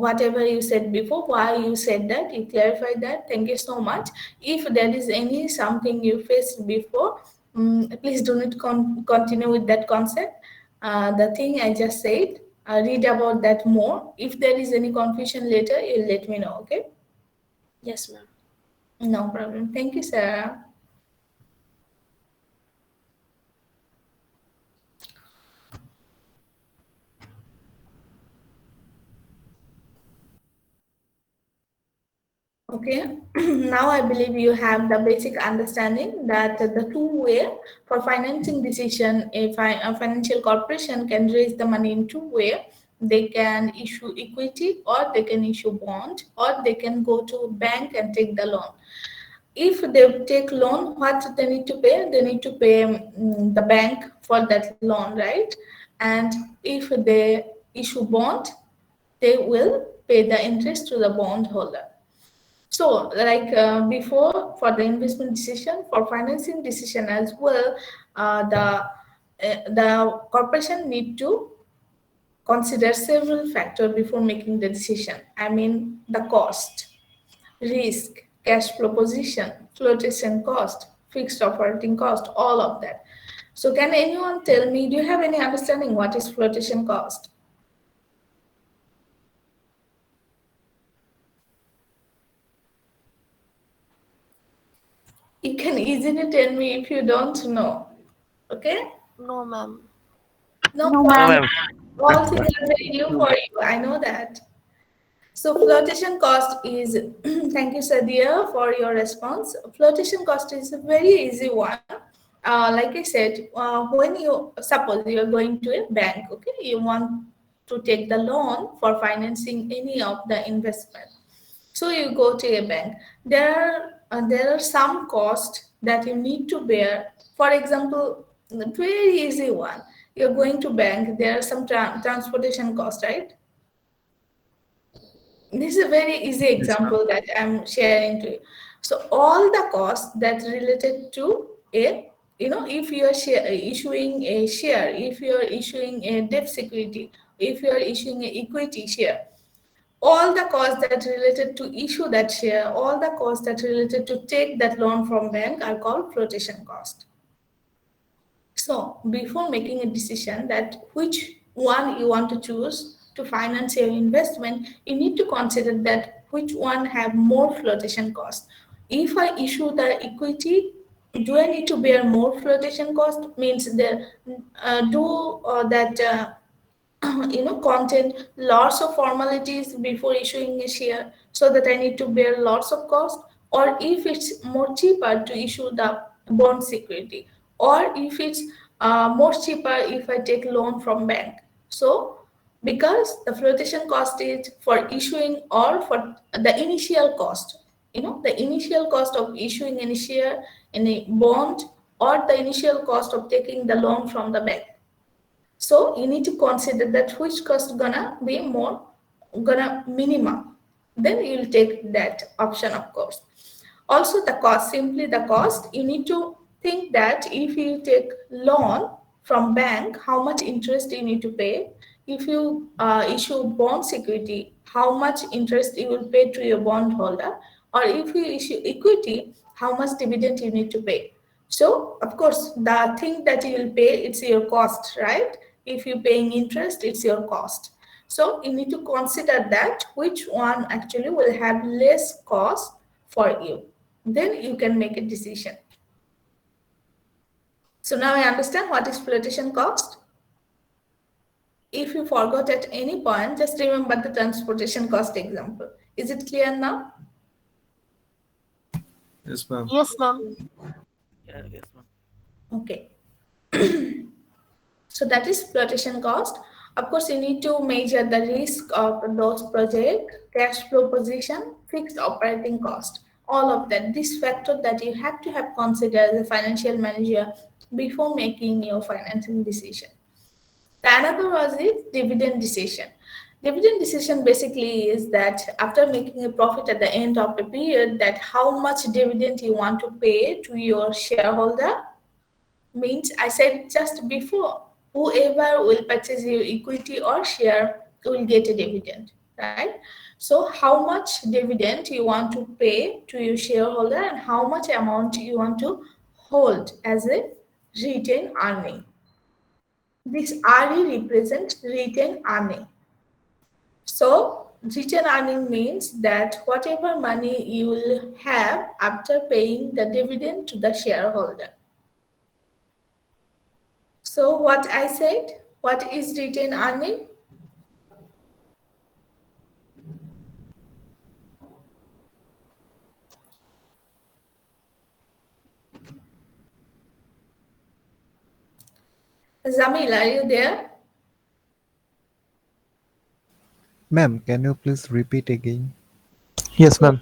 whatever you said before, why you said that, you clarified that. Thank you so much. If there is any something you faced before, please do not continue with that concept. The thing I just said, read about that more. If there is any confusion later, you let me know, okay? Yes, ma'am. No problem. Thank you, Sarah. Okay, now I believe you have the basic understanding that the two-way for financing decision, a financial corporation can raise the money in two-way. They can issue equity or they can issue bond or they can go to a bank and take the loan. If they take loan, what they need to pay? They need to pay the bank for that loan, right? And if they issue bond, they will pay the interest to the bondholder. So, like before, for the investment decision, for financing decision as well, the corporation need to consider several factors before making the decision. I mean, the cost, risk, cash flow position, flotation cost, fixed operating cost, all of that. So, can anyone tell me? Do you have any understanding what is flotation cost? You can easily tell me if you don't know. Okay? No, ma'am. No No, problem. ma'am. All things are very new for you. I know that. So flotation cost is, thank you, Sadia, for your response. Flotation cost is a very easy one. Like I said, when you suppose you're going to a bank, okay, you want to take the loan for financing any of the investment. So you go to a bank. There are some costs that you need to bear. For example, the very easy one. You're going to bank. There are some transportation costs, right? This is a very easy Yes, ma'am. example that I'm sharing to you. So all the costs that related to if you are issuing a share, if you are issuing a debt security, if you are issuing an equity share, all the costs that related to issue that share, all the costs that related to take that loan from bank are called flotation cost. So before making a decision that which one you want to choose to finance your investment, you need to consider that which one have more flotation cost. If I issue the equity, do I need to bear more flotation cost? Means the do that contain lots of formalities before issuing a share, so that I need to bear lots of cost, or if it's more cheaper to issue the bond security, or if it's more cheaper if I take loan from bank. So because the flotation cost is for issuing or for the initial cost, the initial cost of issuing any share in a bond, or the initial cost of taking the loan from the bank. So you need to consider that which cost gonna be more, gonna minimum. Then you'll take that option, of course. Also the cost, simply the cost, you need to think that if you take loan from bank, how much interest you need to pay. If you issue bond security, how much interest you will pay to your bondholder, or if you issue equity, how much dividend you need to pay. So of course the thing that you will pay, it's your cost, right? If you're paying interest, it's your cost. So you need to consider that which one actually will have less cost for you. Then you can make a decision. So now I understand what is flotation cost. If you forgot at any point, just remember the transportation cost example. Is it clear now? Yes, ma'am. Yes, ma'am. Yeah, yes, ma'am. Okay. So that is flotation cost. Of course, you need to measure the risk of those project, cash flow position, fixed operating cost, all of that. This factor that you have to have considered as a financial manager before making your financing decision. The another was is dividend decision. Dividend decision basically is that after making a profit at the end of the period, that how much dividend you want to pay to your shareholder. Means I said just before, whoever will purchase your equity or share will get a dividend, right? So how much dividend you want to pay to your shareholder, and how much amount you want to hold as a retained earning. This RE represents retained earning. So retained earning means that whatever money you will have after paying the dividend to the shareholder. So what I said, what is retained earning? Zamil, are you there? Ma'am, can you please repeat again? Yes, ma'am.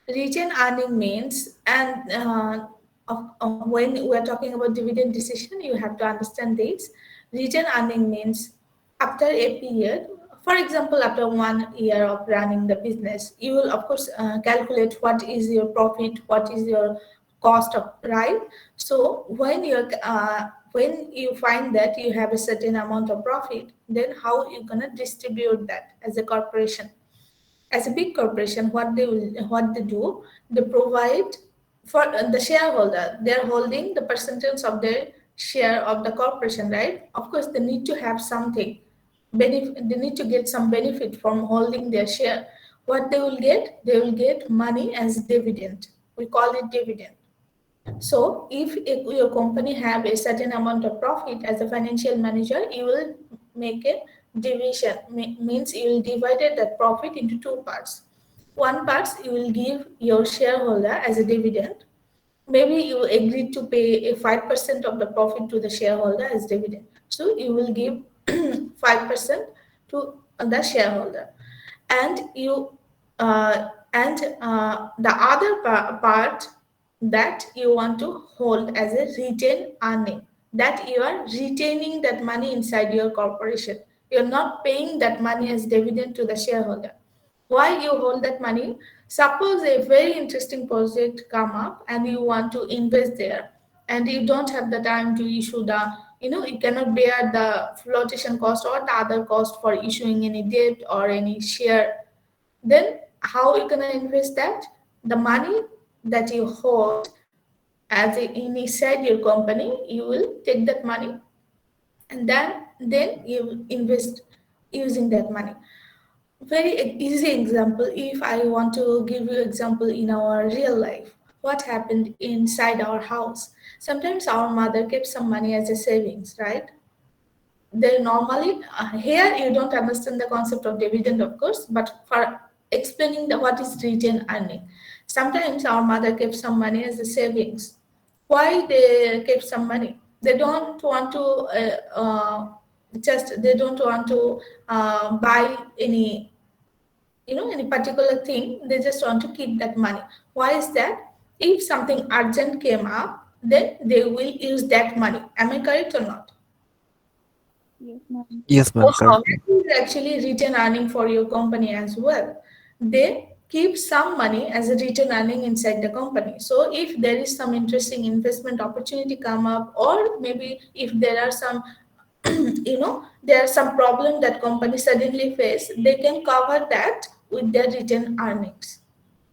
Retained earning means, and when we're talking about dividend decision, you have to understand this. Retained earning means after a period, for example, after 1 year of running the business, you will of course calculate what is your profit, what is your cost of, right? So when you find that you have a certain amount of profit, then how you gonna distribute that as a corporation? As a big corporation, what they do, they provide for the shareholder, they're holding the percentage of their share of the corporation, right? Of course they need to have something benefit, they need to get some benefit from holding their share. What they will get, they will get money as dividend. We call it dividend. So if your company have a certain amount of profit, as a financial manager, you will make a division. Means you will divide that profit into two parts. One part you will give your shareholder as a dividend. Maybe you agreed to pay a 5% of the profit to the shareholder as dividend. So you will give 5% to the shareholder, and the other part that you want to hold as a retained earning, that you are retaining that money inside your corporation. You're not paying that money as dividend to the shareholder. Why you hold that money? Suppose a very interesting project come up and you want to invest there, and you don't have the time to issue the, you cannot bear the flotation cost or the other cost for issuing any debt or any share. Then how are you going to invest that? The money that you hold as inside your company, you will take that money and then you will invest using that money. Very easy example, if I want to give you example in our real life, what happened inside our house. Sometimes our mother kept some money as a savings, right? They normally here you don't understand the concept of dividend, of course, but for explaining the what is retained earning, sometimes our mother kept some money as a savings. Why they kept some money? They don't want to just they don't want to buy any, any particular thing. They just want to keep that money. Why is that? If something urgent came up, then they will use that money. Am I correct or not? Yes, ma'am. Yes, ma'am. So Correct. that is actually return earning for your company as well. They keep some money as a return earning inside the company. So if there is some interesting investment opportunity come up, or maybe if there are some, there are some problem that company suddenly face, they can cover that with their return earnings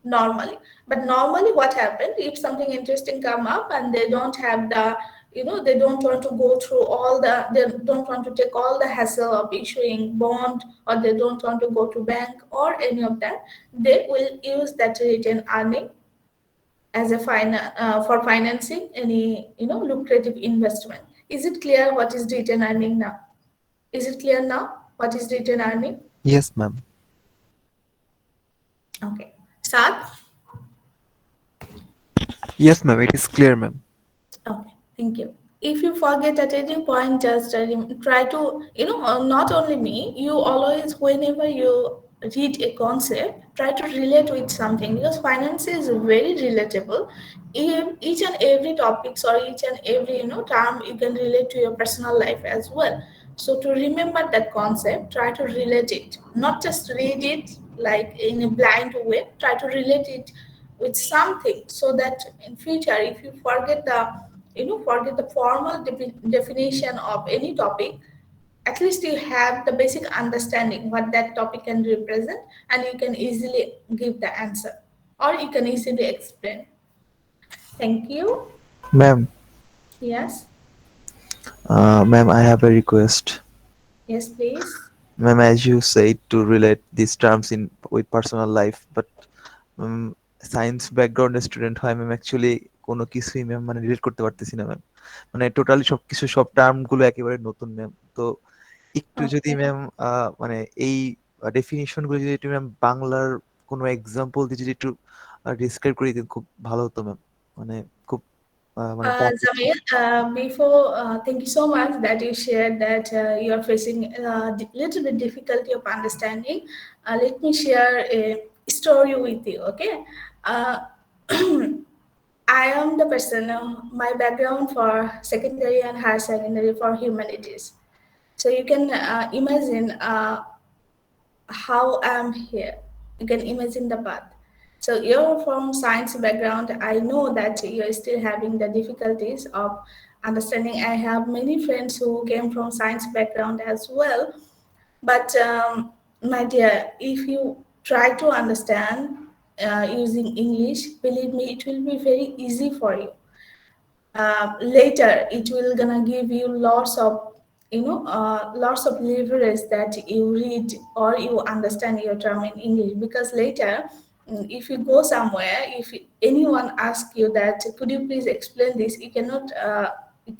normally. But normally what happened, if something interesting come up and they don't have the, they don't want to go through all the, they don't want to take all the hassle of issuing bond, or they don't want to go to bank or any of that, they will use that return earning as a for financing any, lucrative investment. Is it clear what is return earning now? Is it clear now what is return earning? Yes, ma'am. Okay, Saad. Yes, ma'am. It is clear, ma'am. Okay, thank you. If you forget at any point, just try to, not only me, you always, whenever you read a concept, try to relate with something, because finance is very relatable. Each and every topics or each and every, term you can relate to your personal life as well. So to remember that concept, try to relate it, not just read it like in a blind way, try to relate it with something, so that in future if you forget the, forget the formal definition of any topic, at least you have the basic understanding what that topic can represent, and you can easily give the answer, or you can easily explain. Thank you. Ma'am, Yes. ma'am, I have a request. Yes, please. Ma'am, as you said to relate these terms in with personal life, but science ব্যাকগ্রাউন্ডের student হয় ma'am actually কোনো কিছুই ma'am মানে relate করতে পারতেছি না ma'am, মানে totally সবকিছু সব টার্মগুলো একেবারে নতুন ম্যাম। তো একটু যদি Okay. ম্যাম মানে এই ডেফিনিশন গুলো যদি একটু ম্যাম বাংলার কোনো এক্সাম্পল দিয়ে যদি একটু ডিসক্রাইব করে দিতেন খুব ভালো হতো ম্যাম, মানে খুব মানে Zamir, before, thank you so much that you shared that you are facing a little bit difficulty of understanding. Let me share a story with you, okay? I am the person, my background for secondary and higher secondary for humanities. So you can imagine how I'm here. You can imagine the path. So you're from science background. I know that you're still having the difficulties of understanding. I have many friends who came from science background as well. But my dear, if you try to understand using English, believe me, it will be very easy for you. Later it will gonna give you lots of, lots of leverage that you read or you understand your term in English, because later, if you go somewhere, if anyone asks you that could you please explain this, you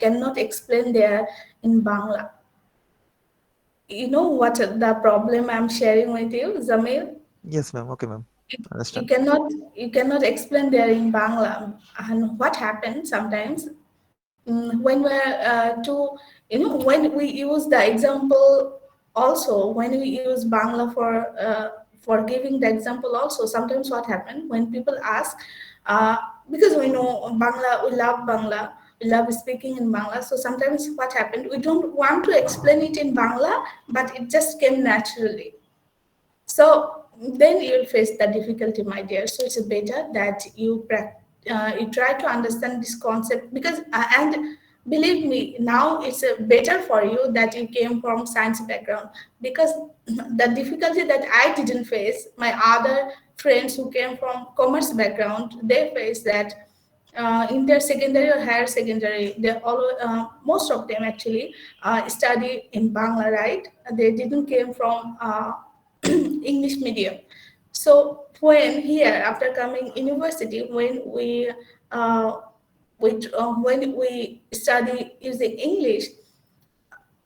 cannot explain there in Bangla. You know what the problem I'm sharing with you, Zamir? Yes ma'am, okay ma'am, you understand. cannot you cannot explain there in Bangla. And what happens sometimes, when we're when we use the example, also when we use Bangla for giving the example also, sometimes what happens when people ask, uh, because we know Bangla, we love Bangla, we love speaking in Bangla, so sometimes what happened, we don't want to explain it in Bangla, but it just came naturally. So then you'll face the difficulty, my dear. So it's better that you try to understand this concept, because and believe me, now it's better for you that you came from science background, because the difficulty that I didn't face, my other friends who came from commerce background, they face that in their secondary or higher secondary, they all most of them actually study in Bangla, right? They didn't came from English medium. So when here after coming university, uh, when we study using English,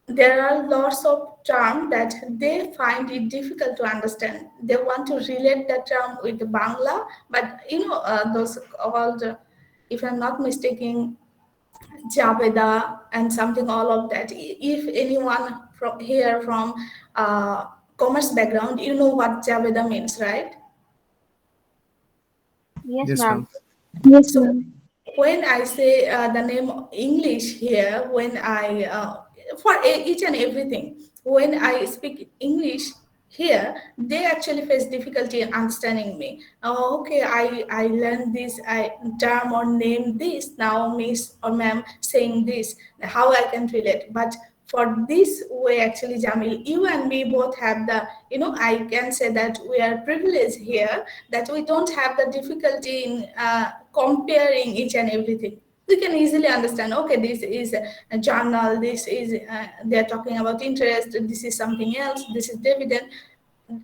there are lots of terms that they find it difficult to understand. They want to relate that term with the Bangla, but those called, if I'm not mistaken, Javeda and something all of that. If anyone from here from commerce background, you know what Javeda means, right? Yes, Yes, ma'am. ma'am. Yes, So ma'am. when I say the name English here, when I for each and everything, when I speak English here, they actually face difficulty in understanding me. Oh, okay, I learned this I term or name this, now Miss or Ma'am saying this, how I can relate. But for this way, actually, Jamil, you and me both have the, I can say that we are privileged here, that we don't have the difficulty in comparing each and everything. We can easily understand, okay, this is a journal, this is they're talking about interest, this is something else, this is dividend,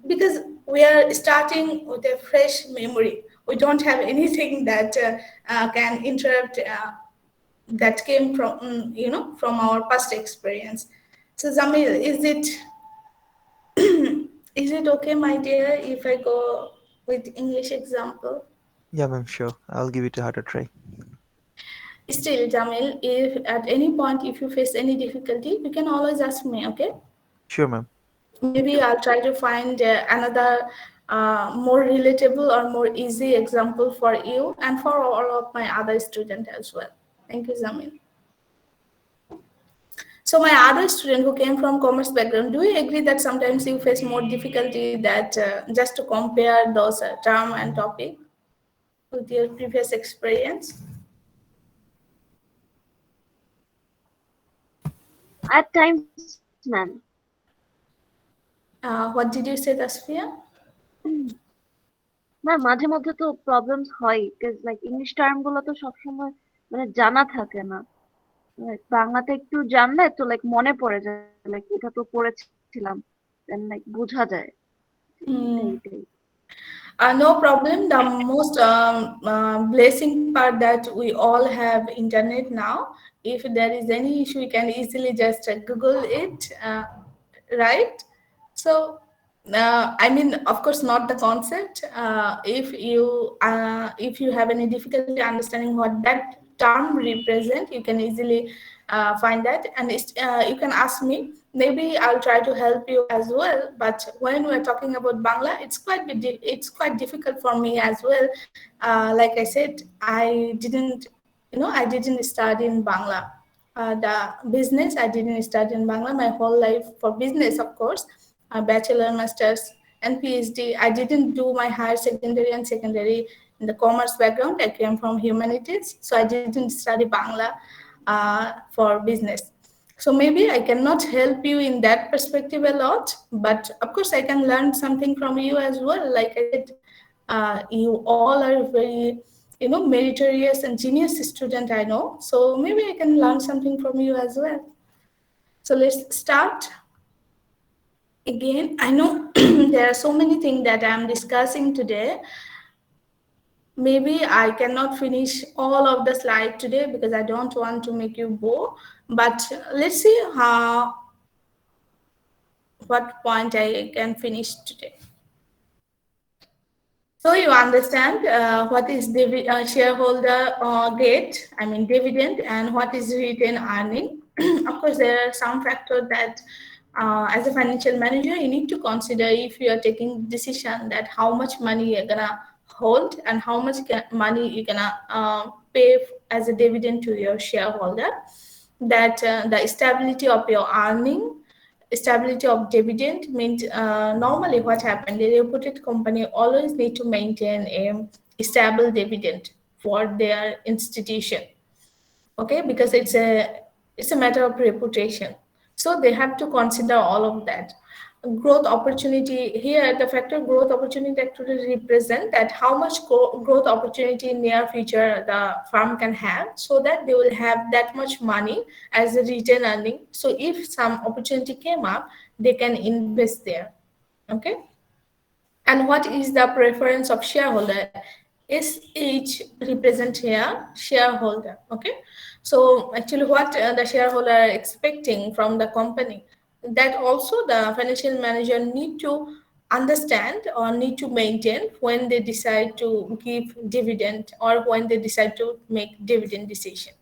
because we are starting with a fresh memory. We don't have anything that can interrupt that came from from our past experience. So Zamil, is it okay, my dear, if I go with English example? Yeah, ma'am, sure. I'll give it a harder try. Still, Jamil, if at any point if you face any difficulty, you can always ask me, okay? Sure, ma'am. Maybe I'll try to find another more relatable or more easy example for you and for all of my other students as well. Thank you, Jamil. So my other student who came from commerce background, do you agree that sometimes you face more difficulty that just to compare those term and topic with your previous experience? At times, ma'am. What did you say, Tasfia? না মাঝে মধ্যে তো problems হয় because like English term গুলো তো সবসময় মানে জানা থাকে না। Like, বাংলাতে একটু জানলে তো লাইক মনে পড়ে যায় লাইক এটা তো পড়েছিলাম দেন লাইক বোঝা যায় Hmm. এটাই। No problem. The most blessing part that we all have internet now. If there is any issue, you can easily just Google it, right? So, I mean, of course, not the concept. If you have any difficulty understanding what that term represent, you can easily find that, and you can ask me. Maybe I'll try to help you as well. But when we're talking about Bangla, it's quite difficult for me as well. Like I said, I didn't study in Bangla. The business I didn't study in Bangla my whole life for business, of course. Bachelor, masters, and PhD. I didn't do my higher secondary and secondary in the commerce background. I came from humanities, so I didn't study Bangla for business. So maybe I cannot help you in that perspective a lot, but of course I can learn something from you as well. Like I said, you all are very, meritorious and genius student, I know. So maybe I can learn something from you as well. So let's start. Again, I know there are so many things that I'm discussing today. Maybe I cannot finish all of the slide today because I don't want to make you bore. But let's see what point I can finish today. So you understand what is shareholder get, I mean dividend, and what is retained earning. Of course, there are some factors that as a financial manager, you need to consider if you are taking decision that how much money you're gonna hold and how much money you're gonna pay as a dividend to your shareholder. That the stability of your earning, stability of dividend means normally what happened, the reputed company always need to maintain a stable dividend for their institution, okay, because it's a matter of reputation, so they have to consider all of that. growth opportunity here, the factor growth opportunity actually represent that how much growth opportunity in near future the firm can have, so that they will have that much money as a return earning. So if some opportunity came up, they can invest there. Okay. And what is the preference of shareholder? SH represent here shareholder. Okay, so actually what the shareholder are expecting from the company, that also the financial manager need to understand or need to maintain when they decide to give dividend or when they decide to make dividend decision.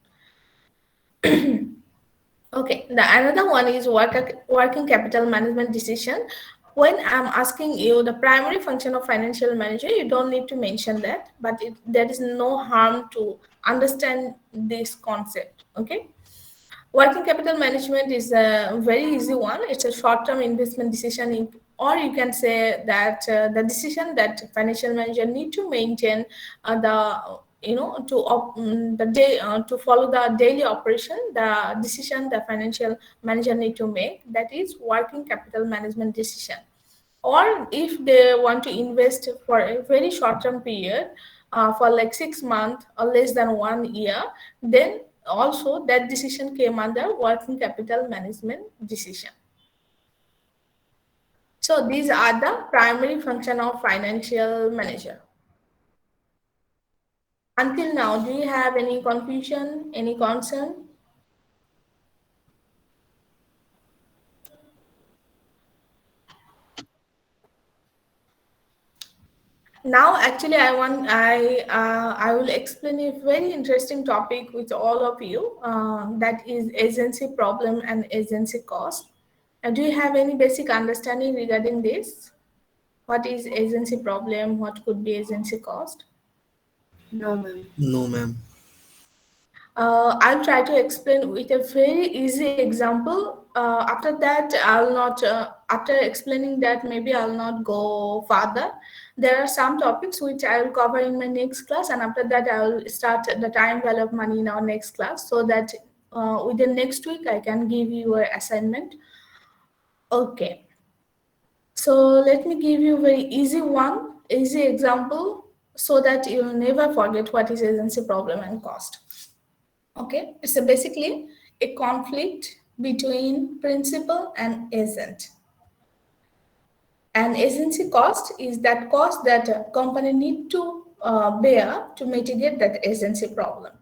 Okay, the another one is working capital management decision. When I'm asking you the primary function of financial manager, you don't need to mention that, but there is no harm to understand this concept. Okay. Working capital management is a very easy one. It's a short-term investment decision, or you can say that the decision that financial manager need to maintain the the day to follow the daily operation. The decision the financial manager need to make, that is working capital management decision. Or if they want to invest for a very short-term period, for like 6 months or less than 1 year, then also that decision came under working capital management decision. So these are the primary function of financial manager. Until now, do you have any confusion, any concern? Now, actually, I will explain a very interesting topic with all of you. That is agency problem and agency cost. Do you have any basic understanding regarding this? What is agency problem? What could be agency cost? No, ma'am. No, ma'am. I'll try to explain with a very easy example. After that, I'll not, after explaining that, maybe I'll not go further. There are some topics which I will cover in my next class, and after that, I will start the time value of money in our next class, so that within next week, I can give you an assignment. Okay. So let me give you a very easy example, so that you'll never forget what is agency problem and cost. Okay, it's basically a conflict between principal and agent. And agency cost is that cost that a company need to bear to mitigate that agency problem.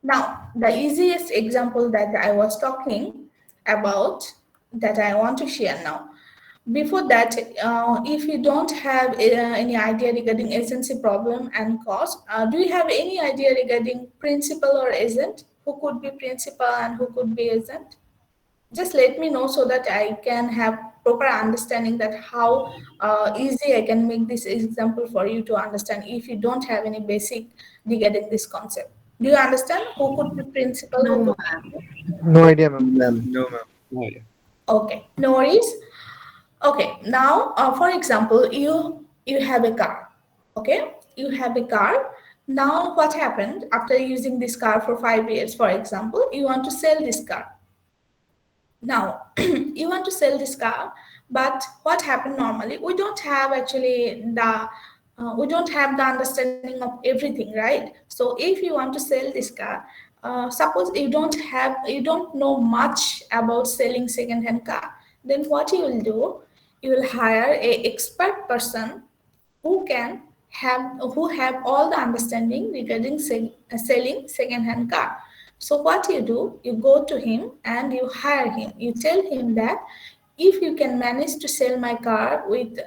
Now, the easiest example that I was talking about, that I want to share now. Before that, if you don't have any idea regarding agency problem and cost, do you have any idea regarding principal or agent? Who could be principal and who could be agent? Just let me know so that I can have proper understanding that how easy I can make this example for you to understand if you don't have any basic regarding this concept. Do you understand who could be principal? No, Who could ma'am. No idea, ma'am. Ma'am. No, ma'am. No idea. Okay, no worries. Okay, now for example, you have a car. Okay, you have a car. Now what happened after using this car for 5 years, for example, you want to sell this car. Now you want to sell this car, but what happened normally? We don't have actually the we don't have the understanding of everything, right? So if you want to sell this car, suppose you don't know much about selling second-hand car, then what you will do, you will hire a expert person who can have all the understanding regarding selling second-hand car. So what you do, you go to him and you hire him. You tell him that if you can manage to sell my car with,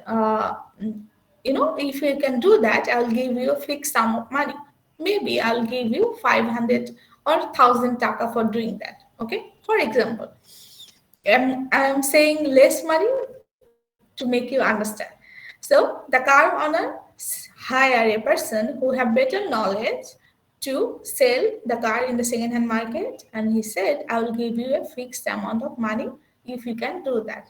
if you can do that, I'll give you a fixed sum of money. Maybe I'll give you 500 or 1,000 taka for doing that. Okay, for example. I'm saying less money to make you understand. So the car owner hire a person who have better knowledge to sell the car in the second-hand market, and he said, I will give you a fixed amount of money if you can do that.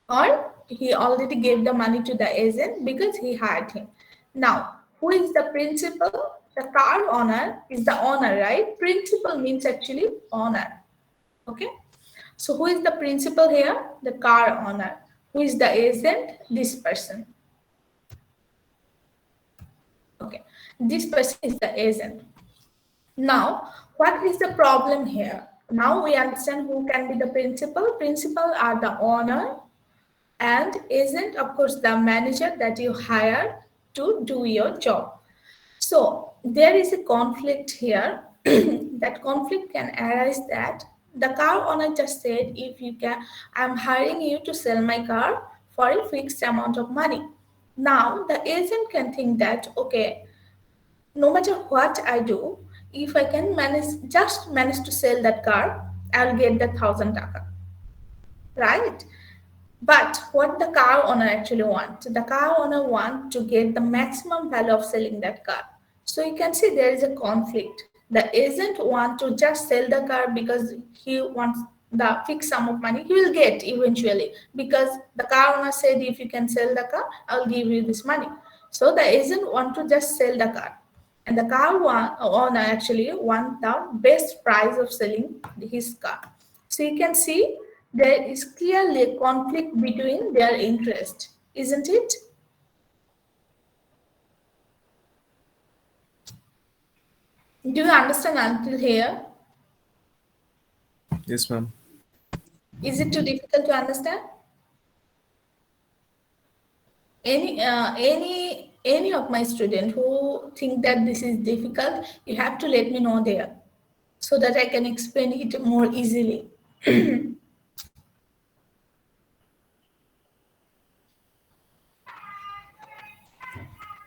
Or he already gave the money to the agent because he hired him. Now, who is the principal? The car owner is the owner, right? Principal means actually owner. Okay. So who is the principal here? The car owner. Who is the agent? This person. Okay, this person is the agent. Now, what is the problem here? Now we understand who can be the principal. Principal are the owner, and agent, of course, the manager that you hire to do your job. So there is a conflict here. That conflict can arise that the car owner just said, if you can, I'm hiring you to sell my car for a fixed amount of money. Now the agent can think that, okay, no matter what I do, if I can manage to sell that car, I'll get the 1,000 taka, right? But what the car owner actually wants, the car owner wants to get the maximum value of selling that car. So you can see there is a conflict. The agent wants to just sell the car because he wants the fixed sum of money he will get eventually, because the car owner said, if you can sell the car, I'll give you this money. So the agent wants to just sell the car, and the owner actually wants the best price of selling his car. So you can see there is clearly a conflict between their interest, isn't it? Do you understand until here? Yes, ma'am. Is it too difficult to understand? Any of my students who think that this is difficult, you have to let me know there so that I can explain it more easily.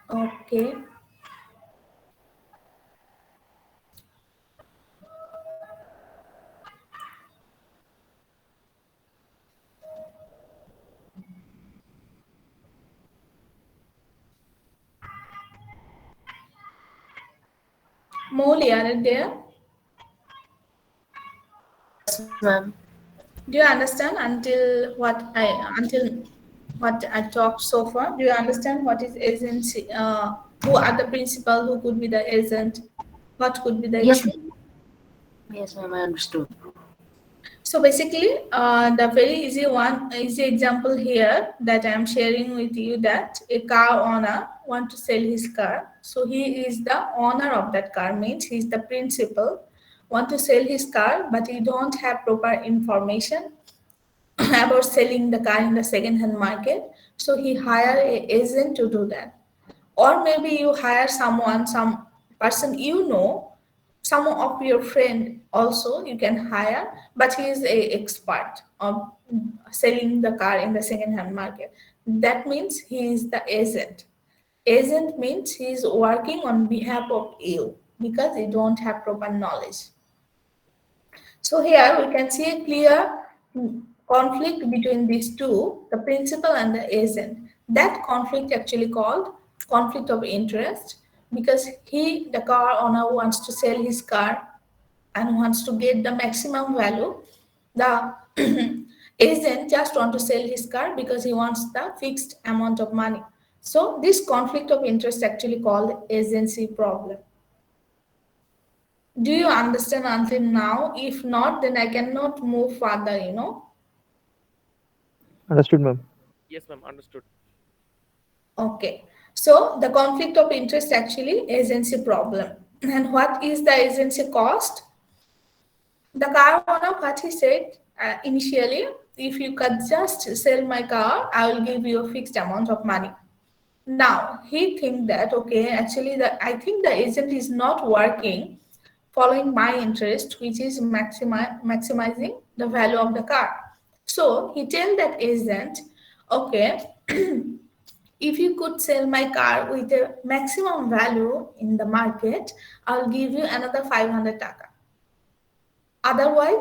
Okay. Molly, are you there? Yes, ma'am. Do you understand until what I talked so far? Do you understand what is agency? Who are the principal? Who could be the agent? What could be the Yes, issue? yes, ma'am. I understood. So basically, the very easy example here that I am sharing with you, that a car owner want to sell his car. So he is the owner of that car, means he is the principal, want to sell his car, but he don't have proper information about selling the car in the second-hand market. So he hire a agent to do that. Or maybe you hire someone, some person you know, some of your friend also you can hire, but he is a expert of selling the car in the second-hand market. That means he is the agent. Agent means he is working on behalf of you because you don't have proper knowledge. So here we can see a clear conflict between these two, the principal and the agent. That conflict actually called conflict of interest, because the car owner, wants to sell his car and wants to get the maximum value. The agent just want to sell his car because he wants the fixed amount of money. So this conflict of interest actually called agency problem. Do you understand until now? If not, then I cannot move further. Understood, ma'am. Yes, ma'am. Understood. Okay. So the conflict of interest actually agency problem. And what is the agency cost? The car owner, what he said initially, if you could just sell my car, I will give you a fixed amount of money. Now he think that, okay, actually I think the agent is not working following my interest, which is maximizing the value of the car. So he tell that agent, okay, if you could sell my car with a maximum value in the market, I'll give you another 500 taka. Otherwise,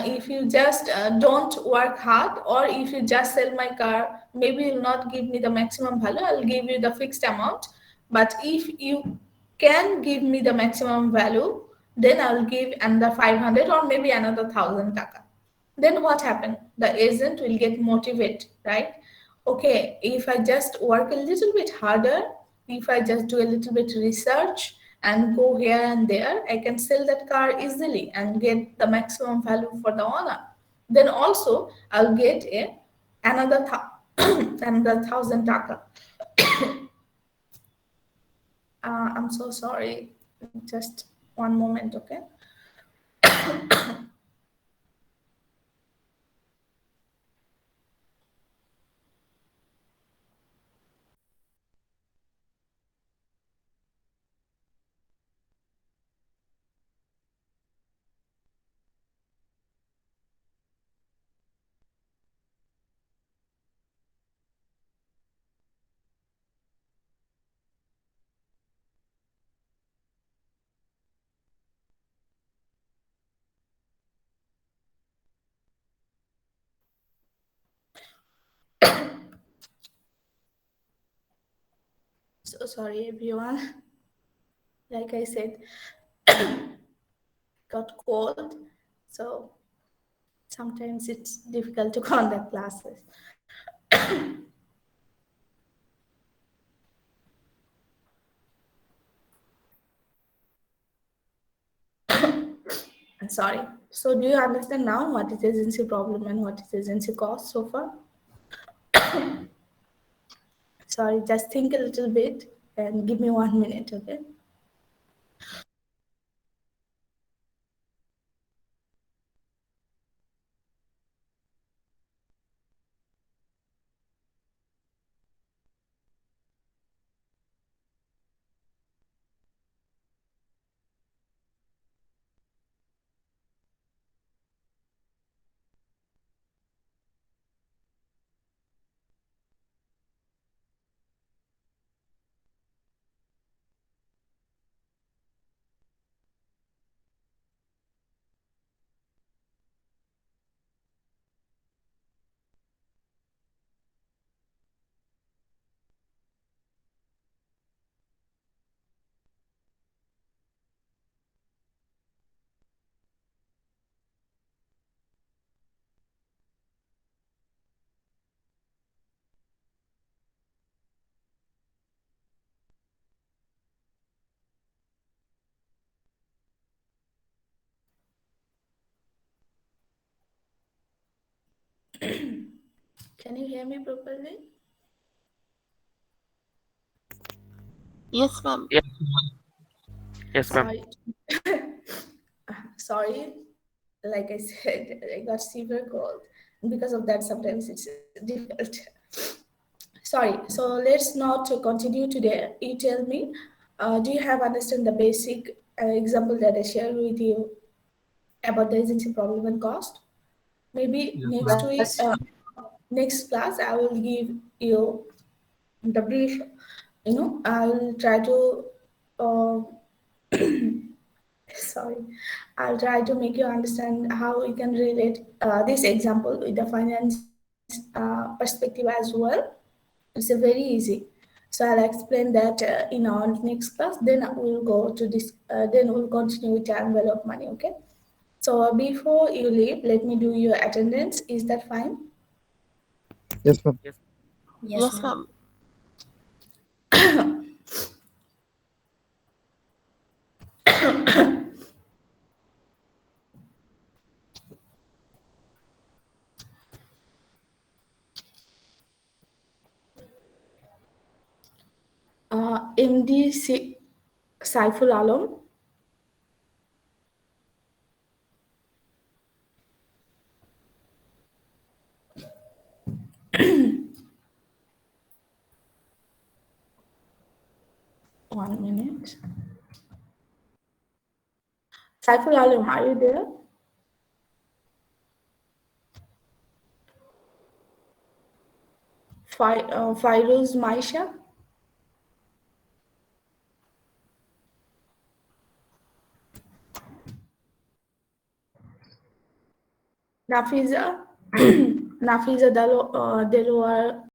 if you just don't work hard, or if you just sell my car, maybe you'll not give me the maximum value, I'll give you the fixed amount. But if you can give me the maximum value, then I'll give another 500 or maybe another 1,000 taka. Then what happened? The agent will get motivated, right? Okay, if I just work a little bit harder, if I just do a little bit research and go here and there, I can sell that car easily and get the maximum value for the owner. Then also I'll get another another 1,000 taka. I'm so sorry. Just one moment, okay? So sorry, everyone. Like I said, got cold, so sometimes it's difficult to conduct classes. I'm sorry. So do you understand now what is agency problem and what is agency cost so far? Sorry, just think a little bit and give me 1 minute, okay? Can you hear me properly? Yes, ma'am. Yes, ma'am. Sorry. Sorry. Like I said, I got severe cold. Because of that, sometimes it's difficult. Sorry. So let's not continue today. You tell me, do you have understand the basic example that I shared with you about the agency problem and cost? Maybe Yes, next ma'am. week, Yes. next class, I will give you the brief. I'll try to. Uh, sorry, I'll try to make you understand how we can relate this example with the finance perspective as well. It's a very easy. So I'll explain that in our next class. Then we'll go to this. Then we'll continue with the envelope money. Okay. So before you leave, let me do your attendance. Is that fine? Yes, ma'am. Yes. Yes, Yes, ma'am. ma'am. MD Saiful Alam. One minute. Saiful Alam, are you there? Fairuz Maisha, Nafiza, Nafiza Delaware